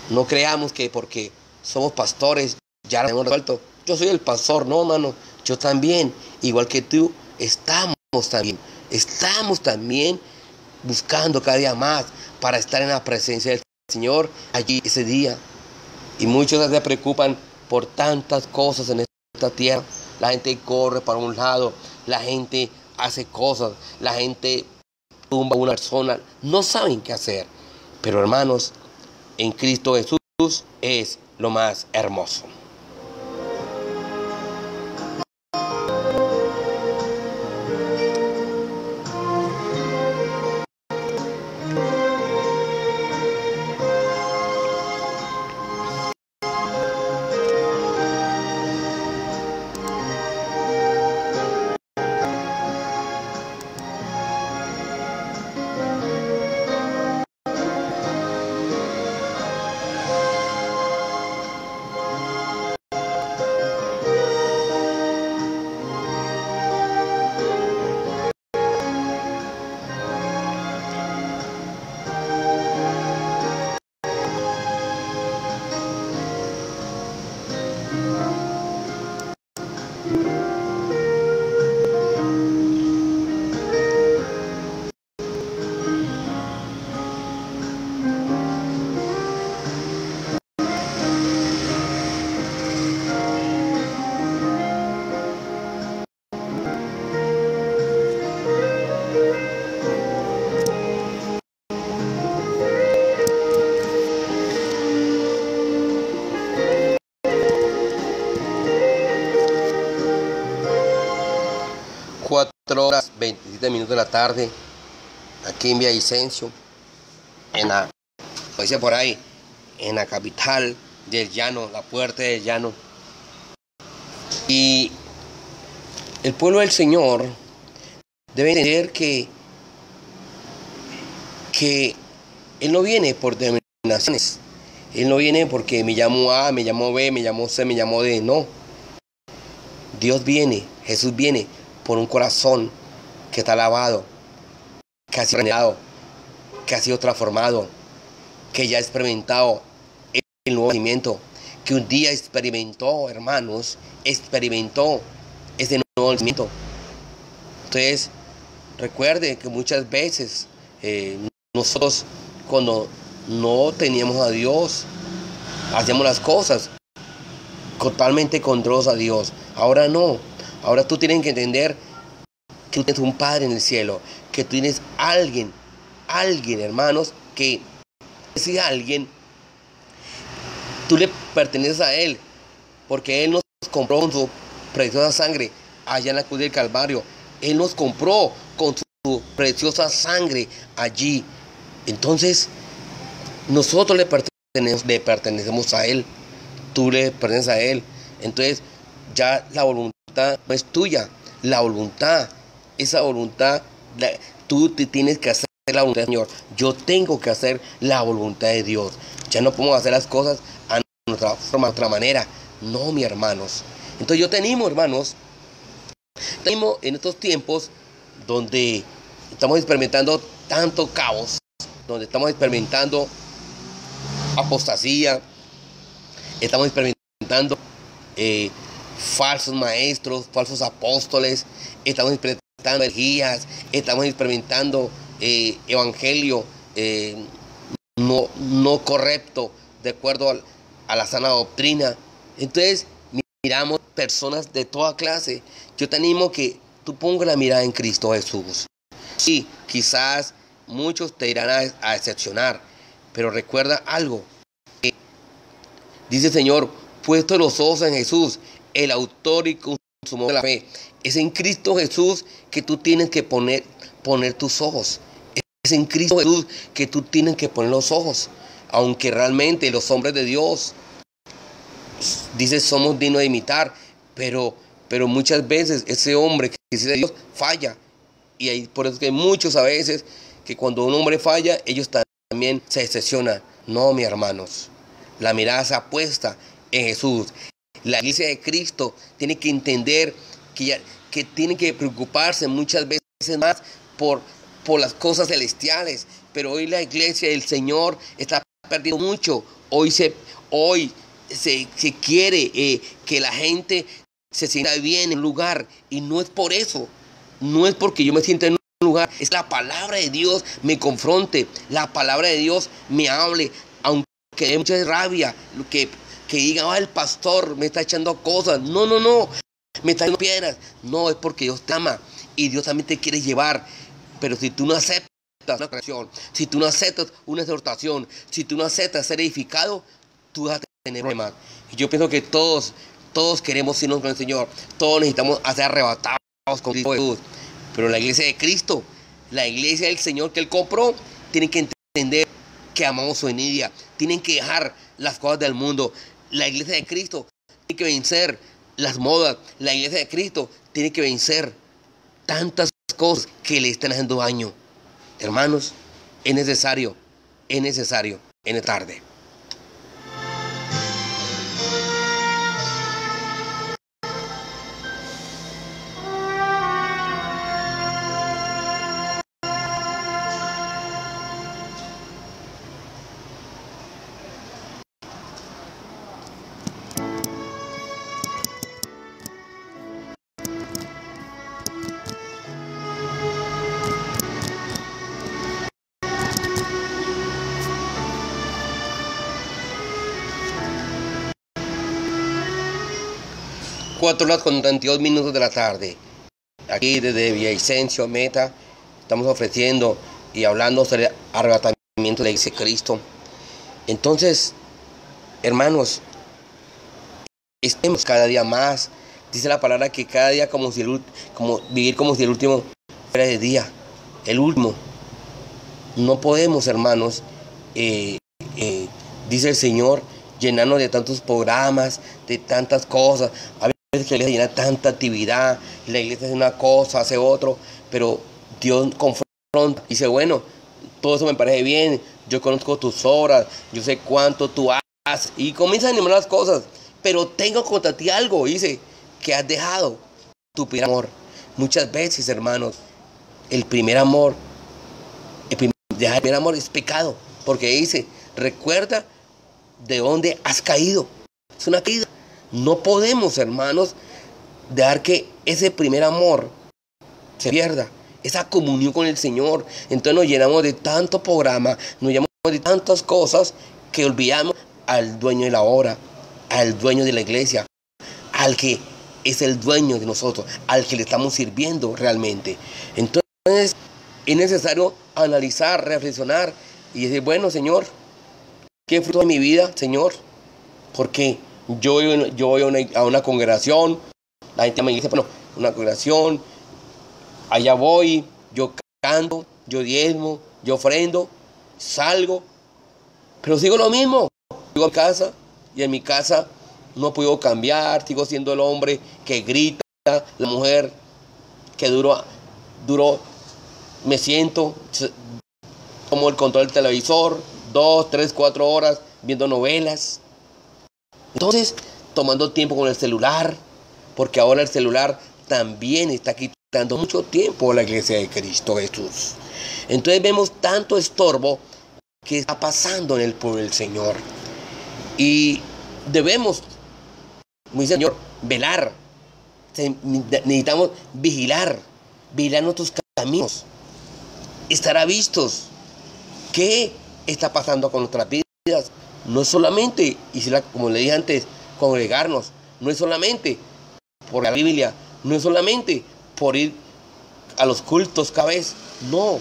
Speaker 1: No creamos que porque somos pastores ya lo hemos resuelto. Yo soy el pastor, no, hermano. Yo también, igual que tú, estamos también buscando cada día más para estar en la presencia del Señor allí ese día. Y muchos se preocupan por tantas cosas en esta tierra. La gente corre para un lado, la gente hace cosas, la gente tumba, una persona, no saben qué hacer. Pero hermanos, en Cristo Jesús es lo más hermoso. Cuatro horas 27 minutos de la tarde, aquí en Villavicencio, en la, como dice por ahí, en la capital del llano, la puerta del llano. Y el pueblo del Señor debe entender que Él no viene por denominaciones. Él no viene porque me llamo A, me llamo B, me llamo C, me llamo D. No. Dios viene, Jesús viene por un corazón que está lavado, que ha sido regenerado, que ha sido transformado, que ya ha experimentado el nuevo nacimiento, que un día experimentó, hermanos, experimentó ese nuevo nacimiento. Entonces, recuerde que muchas veces nosotros, cuando no teníamos a Dios, hacíamos las cosas totalmente contrarios a Dios. Ahora no. Ahora tú tienes que entender que tú tienes un Padre en el cielo, que tú tienes alguien, hermanos, que ese alguien, tú le perteneces a Él, porque Él nos compró con su preciosa sangre allá en la cruz del Calvario. Él nos compró con su preciosa sangre allí. Entonces, nosotros le pertenecemos a Él, tú le perteneces a Él. Entonces, ya la voluntad no es tuya, la voluntad, esa voluntad, tú te tienes que hacer la voluntad del Señor. Yo tengo que hacer la voluntad de Dios. Ya no podemos hacer las cosas a nuestra forma, a nuestra manera. No, mis hermanos. Entonces yo tenemos, hermanos, en estos tiempos donde estamos experimentando tanto caos, donde estamos experimentando apostasía, estamos experimentando falsos maestros, falsos apóstoles, estamos experimentando herejías, estamos experimentando evangelio no correcto, de acuerdo a la sana doctrina. Entonces miramos personas de toda clase. Yo te animo que tú pongas la mirada en Cristo Jesús. Sí, quizás muchos te irán a decepcionar, pero recuerda algo. Dice el Señor, puesto los ojos en Jesús, el autor y consumador de la fe. Es en Cristo Jesús que tú tienes que poner tus ojos. Es en Cristo Jesús que tú tienes que poner los ojos. Aunque realmente los hombres de Dios, dice, somos dignos de imitar, pero muchas veces ese hombre que dice de Dios falla. Y por eso que hay muchos a veces que cuando un hombre falla, ellos también se decepcionan. No, mis hermanos, la mirada se puesta en Jesús. La iglesia de Cristo tiene que entender que tiene que preocuparse muchas veces más por las cosas celestiales. Pero hoy la iglesia del Señor está perdiendo mucho. Hoy se quiere que la gente se sienta bien en un lugar. Y no es por eso. No es porque yo me sienta en un lugar. Es la palabra de Dios me confronte. La palabra de Dios me hable. Aunque hay mucha rabia. Que diga, el pastor me está echando cosas. No. Me está echando piedras. No, es porque Dios te ama. Y Dios también te quiere llevar. Pero si tú no aceptas una corrección, si tú no aceptas una exhortación, si tú no aceptas ser edificado, tú vas a tener problemas. Y yo pienso que todos queremos irnos con el Señor, todos necesitamos ser arrebatados con Cristo Jesús. Pero la iglesia de Cristo, la iglesia del Señor que Él compró, tiene que entender que amamos su venida, tienen que dejar las cosas del mundo. La iglesia de Cristo tiene que vencer las modas, la iglesia de Cristo tiene que vencer tantas cosas que le están haciendo daño. Hermanos, es necesario, en la tarde. Cuatro horas con 32 minutos de la tarde. Aquí desde Villavicencio, Meta, estamos ofreciendo y hablando sobre el arrebatamiento de la iglesia de Cristo. Entonces, hermanos, estemos cada día más. Dice la palabra que cada día vivir como si el último fuera de día. El último. No podemos, hermanos, dice el Señor, llenarnos de tantos programas, de tantas cosas. A veces que la iglesia llena tanta actividad, la iglesia hace una cosa, hace otro, pero Dios confronta y dice, bueno, todo eso me parece bien, yo conozco tus obras, yo sé cuánto tú haces, y comienza a animar las cosas, pero tengo contra ti algo, dice, que has dejado tu primer amor. Muchas veces, hermanos, el primer amor es pecado, porque dice, recuerda de dónde has caído. Es una caída. No podemos, hermanos, dejar que ese primer amor se pierda, esa comunión con el Señor. Entonces nos llenamos de tanto programa, nos llenamos de tantas cosas que olvidamos al dueño de la obra, al dueño de la iglesia, al que es el dueño de nosotros, al que le estamos sirviendo realmente. Entonces es necesario analizar, reflexionar y decir, bueno, Señor, ¿qué fruto de mi vida, Señor? Porque yo voy a una congregación, la gente me dice, bueno, una congregación, allá voy, yo canto, yo diezmo, yo ofrendo, salgo, pero sigo lo mismo. Sigo a mi casa y en mi casa no puedo cambiar, sigo siendo el hombre que grita, la mujer que duro me siento, tomo el control del televisor, 2, 3, 4 horas viendo novelas. Entonces, tomando tiempo con el celular, porque ahora el celular también está quitando mucho tiempo a la iglesia de Cristo Jesús. Entonces vemos tanto estorbo que está pasando en el pueblo del Señor. Y debemos, como dice el Señor, velar. Necesitamos vigilar nuestros caminos, estar avistos. ¿Qué está pasando con nuestras vidas? No es solamente, como le dije antes, congregarnos. No es solamente por la Biblia. No es solamente por ir a los cultos cada vez. No.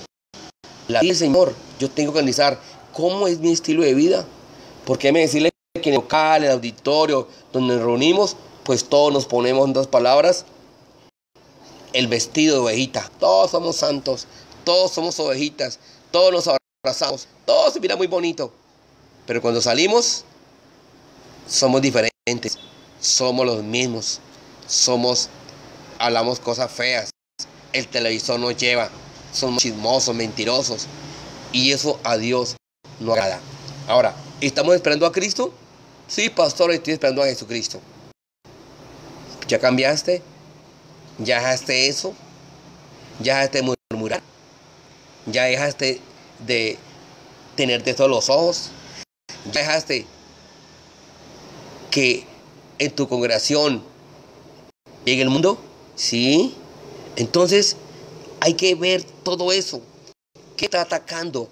Speaker 1: La vida del Señor, yo tengo que analizar cómo es mi estilo de vida. Porque me decirle que en el local, en el auditorio, donde nos reunimos, pues todos nos ponemos, en dos palabras, el vestido de ovejita. Todos somos santos, todos somos ovejitas, todos nos abrazamos, todo se mira muy bonito. Pero cuando salimos, somos diferentes, somos los mismos, hablamos cosas feas, el televisor nos lleva, somos chismosos, mentirosos, y eso a Dios no agrada. Ahora, ¿estamos esperando a Cristo? Sí, pastor, estoy esperando a Jesucristo. ¿Ya cambiaste? ¿Ya dejaste eso? ¿Ya dejaste de murmurar? ¿Ya dejaste de tenerte todos los ojos? ¿Ya dejaste que en tu congregación llegue el mundo? Sí. Entonces hay que ver todo eso que está atacando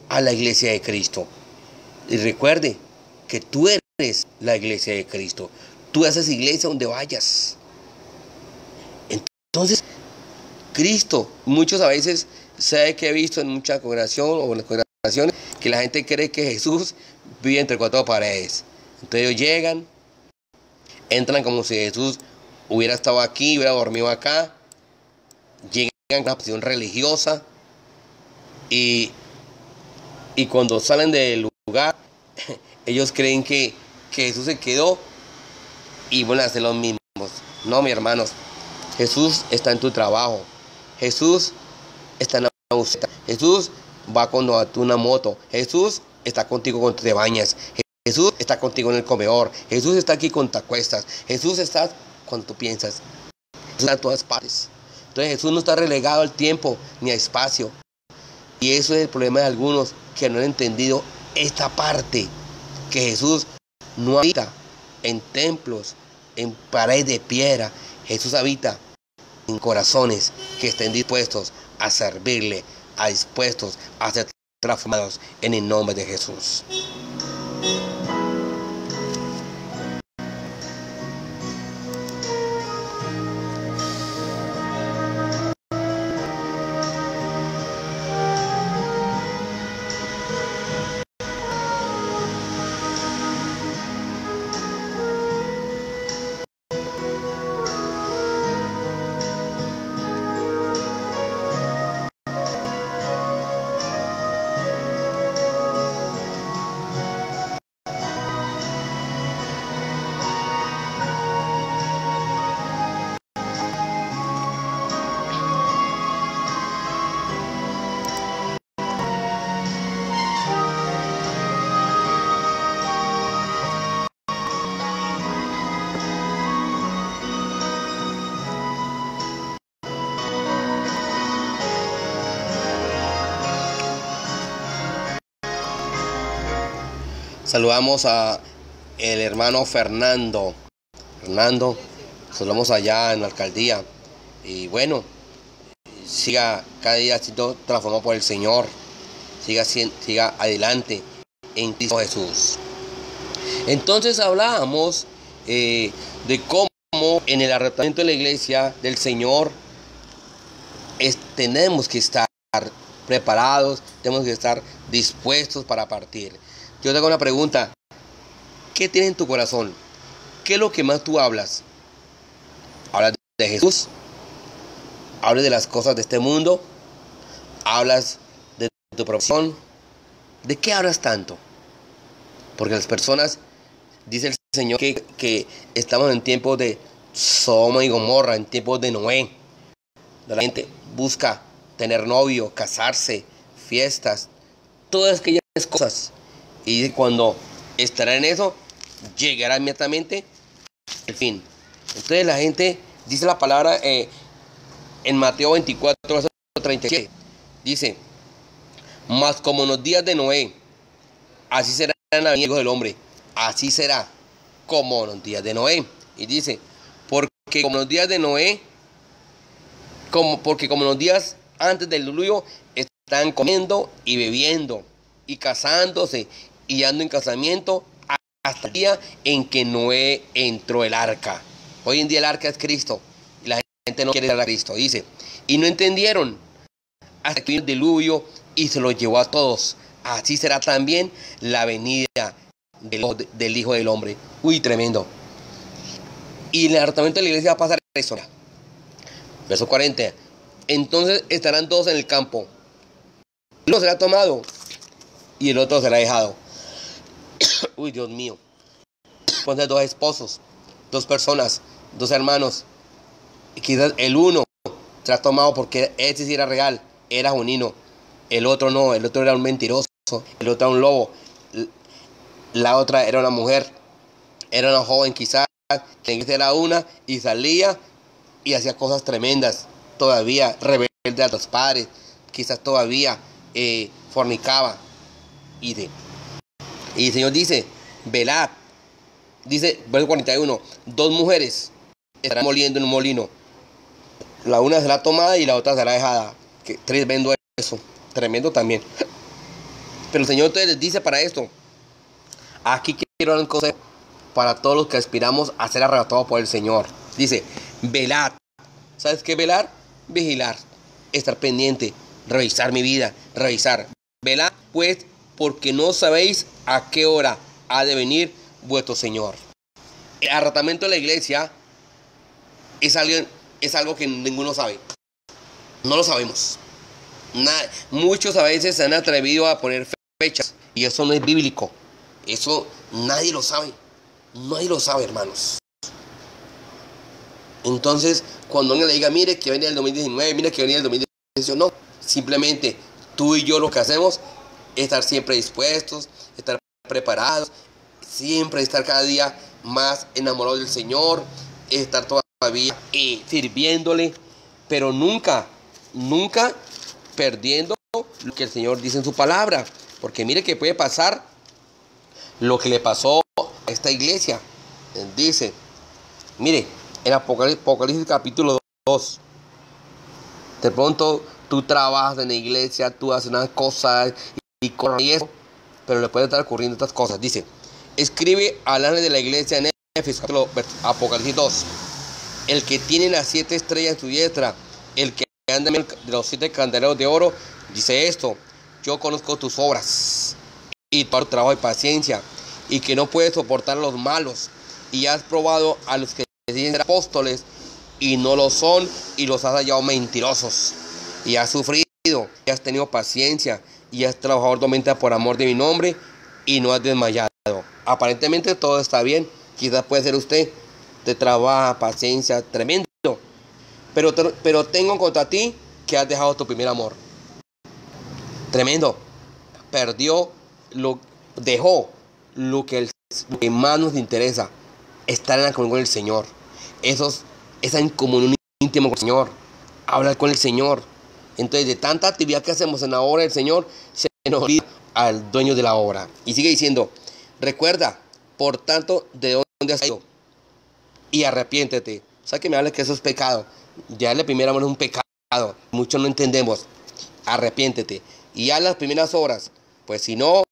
Speaker 1: a la iglesia de Cristo. Y recuerde que tú eres la iglesia de Cristo. Tú haces iglesia donde vayas. Entonces, Cristo, muchos a veces Sé que he visto en muchas congregaciones o en las congregaciones que la gente cree que Jesús vive entre cuatro paredes. Entonces ellos llegan, entran como si Jesús hubiera estado aquí, hubiera dormido acá, llegan a una posición religiosa y cuando salen del lugar, ellos creen que Jesús se quedó y van a hacer los mismos. No, mis hermanos, Jesús está en tu trabajo, Jesús está en la búsqueda, Jesús va cuando tú una moto, Jesús está contigo cuando te bañas, Jesús está contigo en el comedor, Jesús está aquí cuando te acuestas, Jesús está cuando tú piensas, Jesús está en todas partes. Entonces Jesús no está relegado al tiempo ni al espacio. Y eso es el problema de algunos que no han entendido esta parte, que Jesús no habita en templos, en paredes de piedra. Jesús habita en corazones que estén dispuestos a servirle, dispuestos a ser transformados en el nombre de Jesús. Saludamos a el hermano Fernando. Saludamos allá en la alcaldía. Y bueno, siga cada día siendo transformado por el Señor. Siga adelante en Cristo Jesús. Entonces hablábamos de cómo en el arrebatamiento de la iglesia del Señor tenemos que estar preparados, tenemos que estar dispuestos para partir. Yo te hago una pregunta. ¿Qué tienes en tu corazón? ¿Qué es lo que más tú hablas? ¿Hablas de Jesús? ¿Hablas de las cosas de este mundo? ¿Hablas de tu profesión? ¿De qué hablas tanto? Porque las personas, dice el Señor, que estamos en tiempos de Sodoma y Gomorra, en tiempos de Noé. La gente busca tener novio, casarse, fiestas, todas aquellas cosas. Y cuando estará en eso, llegará inmediatamente el fin. Entonces la gente, dice la palabra en Mateo 24, 37, dice: mas como en los días de Noé, así será en la venida del hombre. Así será como en los días de Noé. Y dice, porque como en los días de Noé, porque como en los días antes del diluvio, están comiendo y bebiendo y casándose y dando en casamiento hasta el día en que Noé entró el arca. Hoy en día el arca es Cristo y la gente no quiere dar a Cristo. Dice, y no entendieron hasta que vino el diluvio y se lo llevó a todos. Así será también la venida del Hijo del Hombre. Uy, tremendo. Y en el arrebatamiento de la iglesia va a pasar eso. Verso 40. Entonces estarán todos en el campo. Uno será tomado y el otro será dejado. Uy, Dios mío. Entonces dos esposos, dos personas, dos hermanos. Y quizás el uno será tomado porque ese sí era real, era genuino. El otro no, el otro era un mentiroso, el otro era un lobo. La otra era una mujer, era una joven quizás, que era una y salía y hacía cosas tremendas. Todavía rebelde a los padres, quizás todavía fornicaba. Y el Señor dice, velad. Dice, verso 41, dos mujeres estarán moliendo en un molino. La una será tomada y la otra será dejada. Que tremendo eso, tremendo también. Pero el Señor les dice para esto. Aquí quiero dar un consejo para todos los que aspiramos a ser arrebatados por el Señor. Dice, velad. ¿Sabes qué es velar? Vigilar, estar pendiente, revisar mi vida, revisar. Velad pues, porque no sabéis a qué hora ha de venir vuestro Señor. El arrebatamiento de la iglesia es algo que ninguno sabe. No lo sabemos. Muchos a veces se han atrevido a poner fechas y eso no es bíblico. Eso nadie lo sabe. Nadie lo sabe, hermanos. Entonces, cuando alguien le diga, mire que venía el 2019, mire que venía el 2018, no. Simplemente tú y yo lo que hacemos es estar siempre dispuestos, estar preparados, siempre estar cada día más enamorados del Señor, estar todavía sirviéndole, pero nunca perdiendo lo que el Señor dice en su palabra. Porque mire que puede pasar lo que le pasó a esta iglesia. Dice, mire, en Apocalipsis capítulo 2, de pronto tú trabajas en la iglesia, tú haces unas cosas y eso, pero le puede estar ocurriendo estas cosas. Dice, escribe al ángel de la iglesia en Éfeso, Apocalipsis 2, el que tiene las 7 estrellas en su diestra, el que anda de los 7 candeleros de oro, dice esto: yo conozco tus obras y tu trabajo y paciencia, y que no puedes soportar a los malos, y has probado a los que dicen ser apóstoles y no lo son, y los has hallado mentirosos, y has sufrido, y has tenido paciencia, y has trabajado arduamente por amor de mi nombre, y no has desmayado. Aparentemente todo está bien. Quizás puede ser usted de trabajo, paciencia, tremendo, pero tengo contra ti que has dejado tu primer amor. Tremendo. Dejó lo que más nos interesa, estar en la comunión con el Señor. Esa en comunión íntima con el Señor, hablar con el Señor. Entonces, de tanta actividad que hacemos en la obra del Señor, se nos olvida al dueño de la obra. Y sigue diciendo, recuerda, por tanto, de dónde has ido, y arrepiéntete. O sea, que me habla que eso es pecado. Ya el primer amor es un pecado. Muchos no entendemos. Arrepiéntete y haz las primeras obras, pues si no,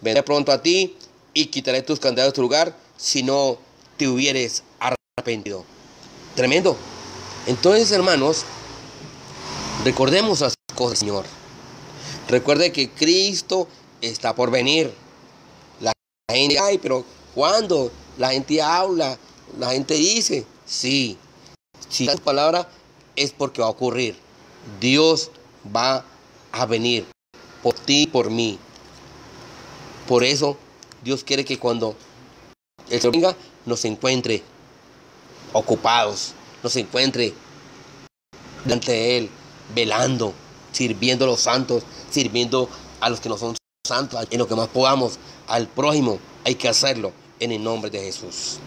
Speaker 1: vendré pronto a ti y quitaré tus candados de tu lugar, si no te hubieres arrepentido. Tremendo. Entonces, hermanos, recordemos las cosas, Señor. Recuerde que Cristo está por venir. La gente, ay, pero ¿cuándo? La gente habla, la gente dice, sí. Si la palabra es porque va a ocurrir. Dios va a venir por ti y por mí. Por eso Dios quiere que cuando el Señor venga nos encuentre ocupados, nos encuentre delante de Él, velando, sirviendo a los santos, sirviendo a los que no son santos, en lo que más podamos, al prójimo. Hay que hacerlo en el nombre de Jesús.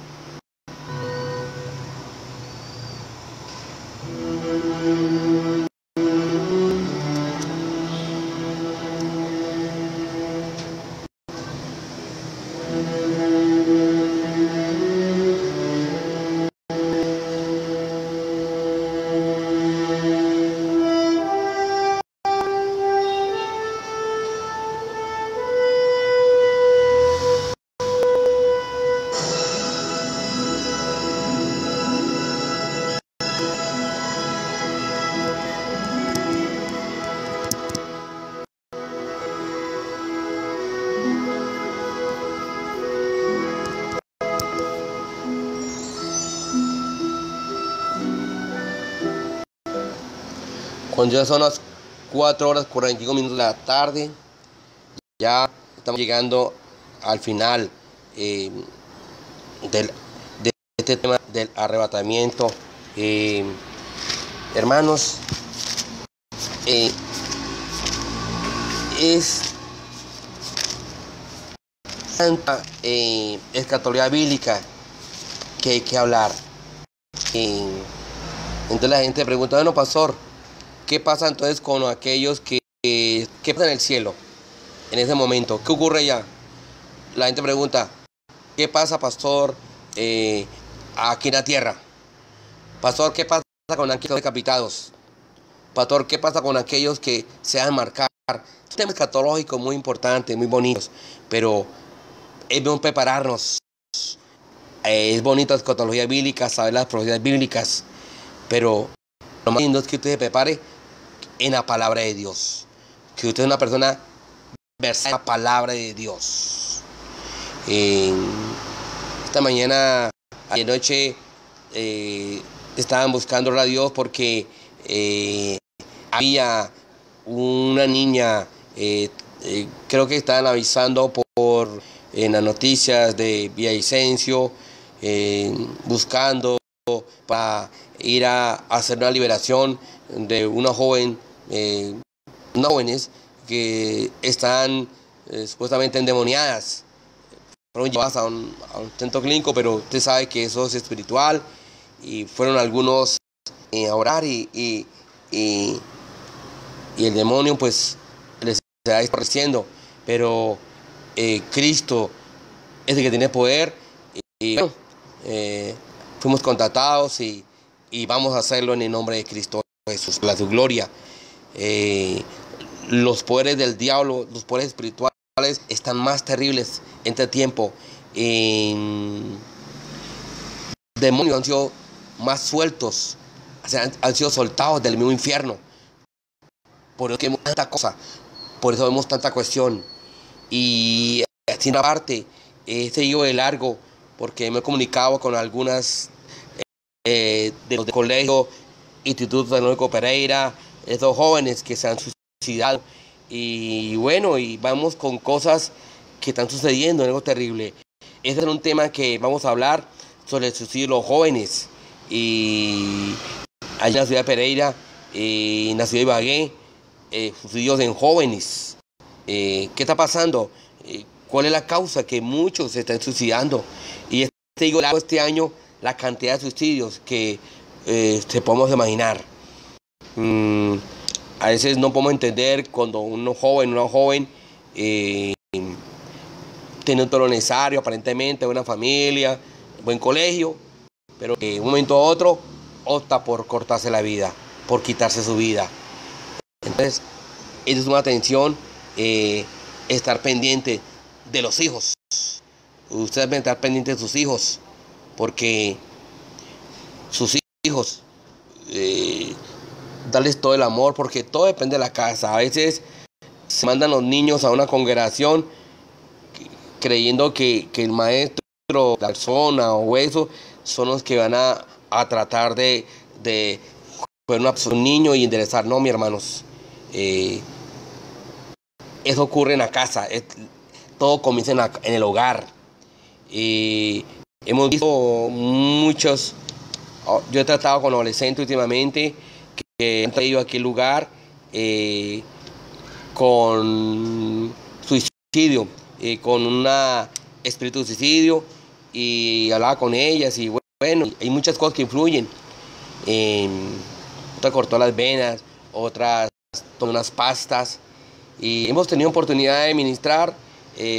Speaker 1: Cuando ya son las 4 horas 45 minutos de la tarde, ya estamos llegando al final de este tema del arrebatamiento. Hermanos, es tanta escatología bíblica que hay que hablar. Entonces la gente pregunta, bueno, pastor, ¿qué pasa entonces con aquellos que pasa en el cielo en ese momento? ¿Qué ocurre allá? La gente pregunta, ¿qué pasa, pastor, aquí en la tierra? Pastor, ¿qué pasa con aquellos decapitados? Pastor, ¿qué pasa con aquellos que se han marcar? Es un tema escatológico muy importante, muy bonito, pero es bueno prepararnos. Es bonito la escatología bíblica, saber las profecías bíblicas, pero lo más lindo es que usted se prepare en la palabra de Dios. Que usted es una persona versada en la palabra de Dios. Esta mañana, anoche, estaban buscando a Dios porque había una niña, creo que estaban avisando en las noticias de Villavicencio, buscando para ir a hacer una liberación de una joven, unas jóvenes que están supuestamente endemoniadas. Fueron llevadas a un centro clínico, pero usted sabe que eso es espiritual, y fueron algunos a orar y el demonio pues les está desapareciendo, pero Cristo es el que tiene poder, y bueno, fuimos contactados y vamos a hacerlo en el nombre de Cristo Jesús, para su gloria. Los poderes del diablo, los poderes espirituales están más terribles en este tiempo. Demonios han sido más sueltos, han sido soltados del mismo infierno. Por eso vemos tanta cosa, por eso vemos tanta cuestión. Y sin aparte, he seguido de largo porque me he comunicado con algunas de los de colegio, Instituto Tecnológico Pereira, esos jóvenes que se han suicidado. Y bueno, y vamos con cosas que están sucediendo, algo terrible. Este es un tema que vamos a hablar sobre el suicidio de los jóvenes. Y allá en la ciudad de Pereira, en la ciudad de Ibagué, suicidios en jóvenes. ¿Qué está pasando? ¿Cuál es la causa? Que muchos se están suicidando. Y este año, la cantidad de suicidios que se podemos imaginar. A veces no podemos entender cuando una joven tiene todo lo necesario, aparentemente, buena familia, buen colegio, pero que de un momento a otro opta por cortarse la vida, por quitarse su vida. Entonces, eso es una atención, estar pendiente de los hijos. Ustedes deben estar pendientes de sus hijos, porque sus hijos, darles todo el amor, porque todo depende de la casa. A veces se mandan los niños a una congregación creyendo que el maestro, la persona o eso son los que van a tratar de coger un niño y enderezar. No, mis hermanos, eso ocurre en la casa, todo comienza en el hogar. Hemos visto muchos, yo he tratado con adolescentes últimamente que han traído aquí el lugar con suicidio, con un espíritu de suicidio, y hablaba con ellas y bueno, hay muchas cosas que influyen. Otra cortó las venas, otras tomó unas pastas, y hemos tenido oportunidad de ministrar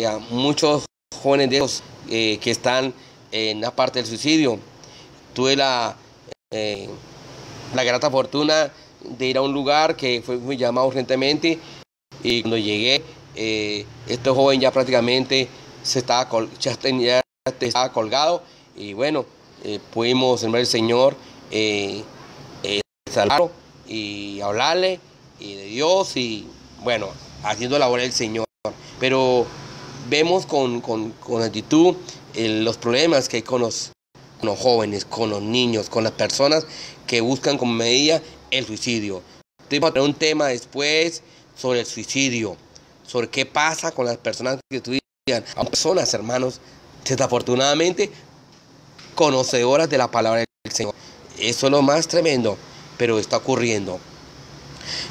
Speaker 1: a muchos jóvenes de esos que están en la parte del suicidio. Tuve la grata fortuna de ir a un lugar que fue muy llamado urgentemente, y cuando llegué, este joven ya prácticamente ya estaba colgado, y bueno, pudimos en nombre del Señor salvarlo y hablarle y de Dios, y bueno, haciendo la obra del Señor. Pero vemos con actitud los problemas que hay con los jóvenes, con los niños, con las personas que buscan como medida el suicidio. Entonces vamos a tener un tema después sobre el suicidio, sobre qué pasa con las personas que estudian. A personas, hermanos, desafortunadamente conocedoras de la palabra del Señor. Eso es lo más tremendo, pero está ocurriendo.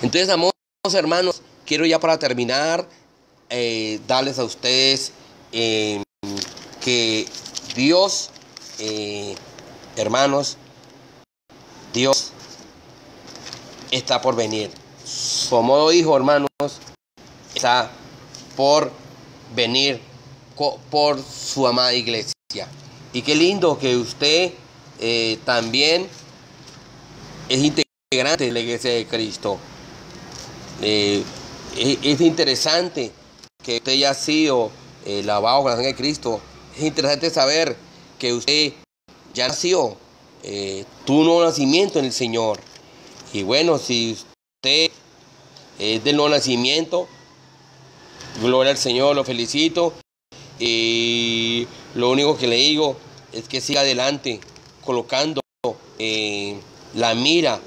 Speaker 1: Entonces, amados hermanos, quiero ya para terminar darles a ustedes que Dios, hermanos, Dios está por venir. Su amado Hijo, hermanos, está por venir por su amada iglesia. Y qué lindo que usted también es integrante de la iglesia de Cristo. Es interesante que usted haya sido lavado con la sangre de Cristo. Es interesante saber que usted ya nació, tuvo un nuevo nacimiento en el Señor. Y bueno, si usted del nuevo nacimiento. Gloria al Señor, lo felicito. Y lo único que le digo es que siga adelante, colocando la mira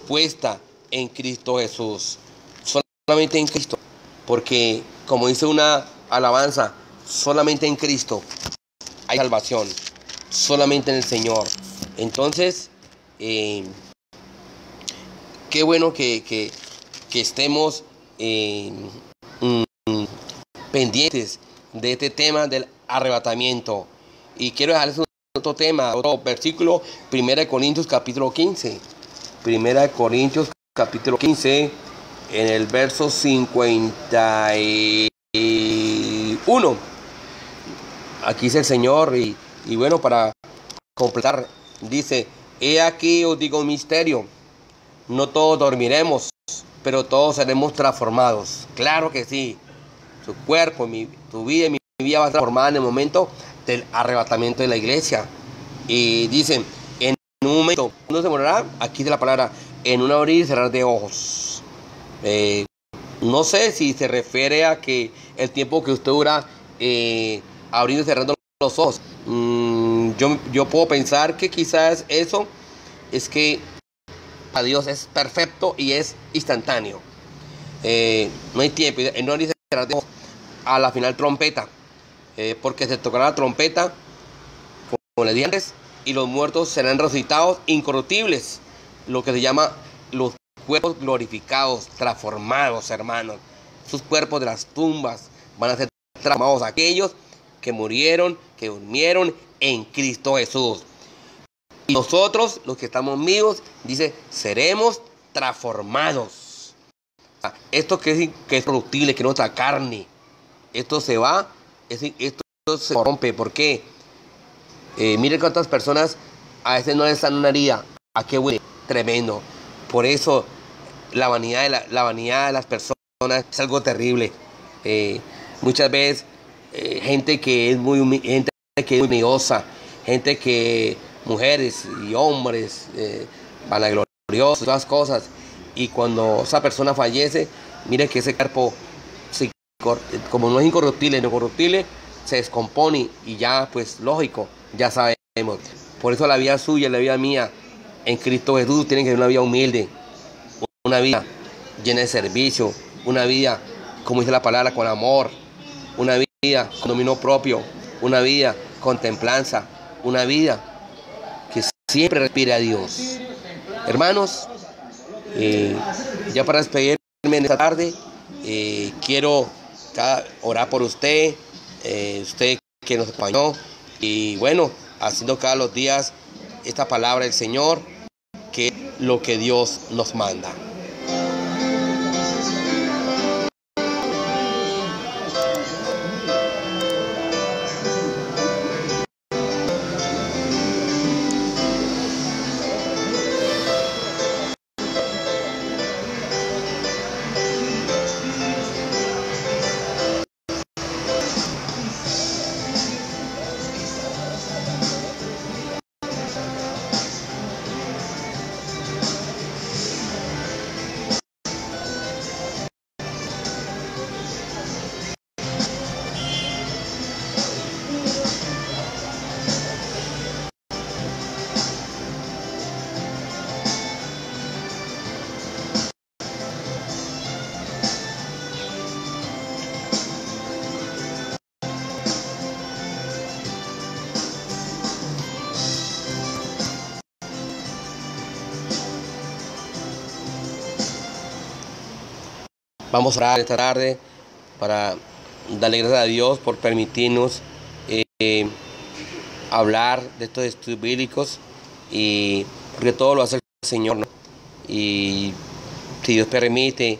Speaker 1: puesta en Cristo Jesús. Solamente en Cristo. Porque, como dice una alabanza, solamente en Cristo hay salvación. Solamente en el Señor. Entonces, qué bueno que estemos pendientes de este tema del arrebatamiento. Y quiero dejarles otro tema, otro versículo, 1 Corintios capítulo 15. 1 Corintios capítulo 15, en el verso 51. Aquí dice el Señor, y bueno, para completar, dice: he aquí os digo un misterio, no todos dormiremos, pero todos seremos transformados. Claro que sí, tu cuerpo, tu vida y mi vida va a estar transformada en el momento del arrebatamiento de la iglesia. Y dicen, en un momento, ¿cuándo se morará? Aquí dice la palabra, en un abrir y cerrar de ojos. No sé si se refiere a que el tiempo que usted dura abriendo y cerrando los ojos. Yo puedo pensar que quizás eso es que a Dios es perfecto y es instantáneo. No hay tiempo. No dice a la final trompeta, porque se tocará la trompeta, como le dije antes, y los muertos serán resucitados incorruptibles, lo que se llama los cuerpos glorificados, transformados, hermanos. Sus cuerpos de las tumbas van a ser transformados, aquellos que murieron, que durmieron en Cristo Jesús. Y nosotros, los que estamos vivos, dice, seremos transformados. Esto que es productible, que es nuestra carne, esto se va, esto se rompe. ¿Por qué? Miren cuántas personas a veces no les dan una herida. ¿A qué huele? Tremendo. Por eso la vanidad de las personas es algo terrible. Muchas veces gente que es muy humillosa, gente que, mujeres y hombres vanagloriosos, todas cosas, y cuando esa persona fallece, mire que ese cuerpo, como no es incorruptible, se descompone, y ya, pues lógico, ya sabemos. Por eso la vida suya, la vida mía en Cristo Jesús tiene que ser una vida humilde, una vida llena de servicio, una vida, como dice la palabra, con amor, una vida con dominio propio, una vida con templanza, una vida que siempre respire a Dios. Hermanos, ya para despedirme en esta tarde, quiero orar por usted, usted que nos acompañó, y bueno, haciendo cada los días esta palabra del Señor, que es lo que Dios nos manda. Vamos a orar esta tarde para darle gracias a Dios por permitirnos hablar de estos estudios bíblicos, y porque todo lo hace el Señor, ¿no? Y si Dios permite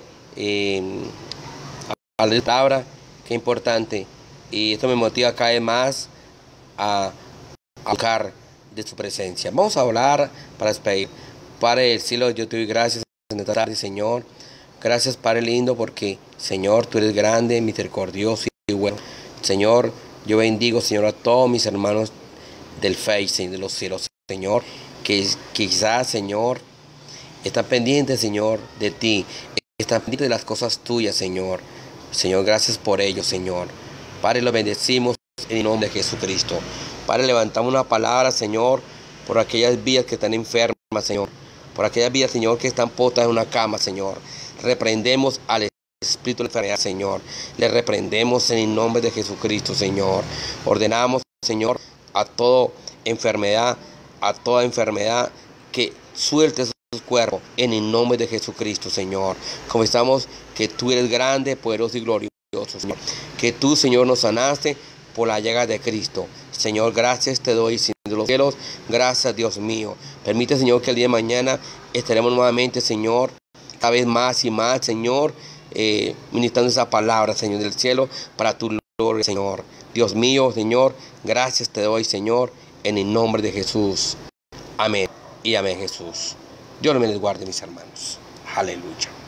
Speaker 1: hablar de palabra, qué importante, y esto me motiva cada vez más a buscar de su presencia. Vamos a hablar para despedir. Padre del cielo, yo te doy gracias en esta tarde, Señor. Gracias, Padre lindo, porque, Señor, tú eres grande, misericordioso y bueno. Señor, yo bendigo, Señor, a todos mis hermanos del Face, de los cielos, Señor, que quizás, Señor, están pendientes, Señor, de ti. están pendientes de las cosas tuyas, Señor. Señor, gracias por ello, Señor. Padre, lo bendecimos en el nombre de Jesucristo. Padre, levantamos una palabra, Señor, por aquellas vidas que están enfermas, Señor. Por aquellas vidas, Señor, que están postradas en una cama, Señor. Reprendemos al espíritu de enfermedad, Señor. Le reprendemos en el nombre de Jesucristo, Señor. Ordenamos, Señor, a toda enfermedad que suelte sus cuerpos en el nombre de Jesucristo, Señor. Confesamos que tú eres grande, poderoso y glorioso, Señor. Que tú, Señor, nos sanaste por la llaga de Cristo. Señor, gracias te doy, Señor de los cielos. Gracias, Dios mío. Permite, Señor, que el día de mañana estaremos nuevamente, Señor, cada vez más y más, Señor, ministrando esa palabra, Señor del cielo, para tu gloria, Señor. Dios mío, Señor, gracias te doy, Señor, en el nombre de Jesús. Amén y amén, Jesús. Dios me les guarde, mis hermanos. Aleluya.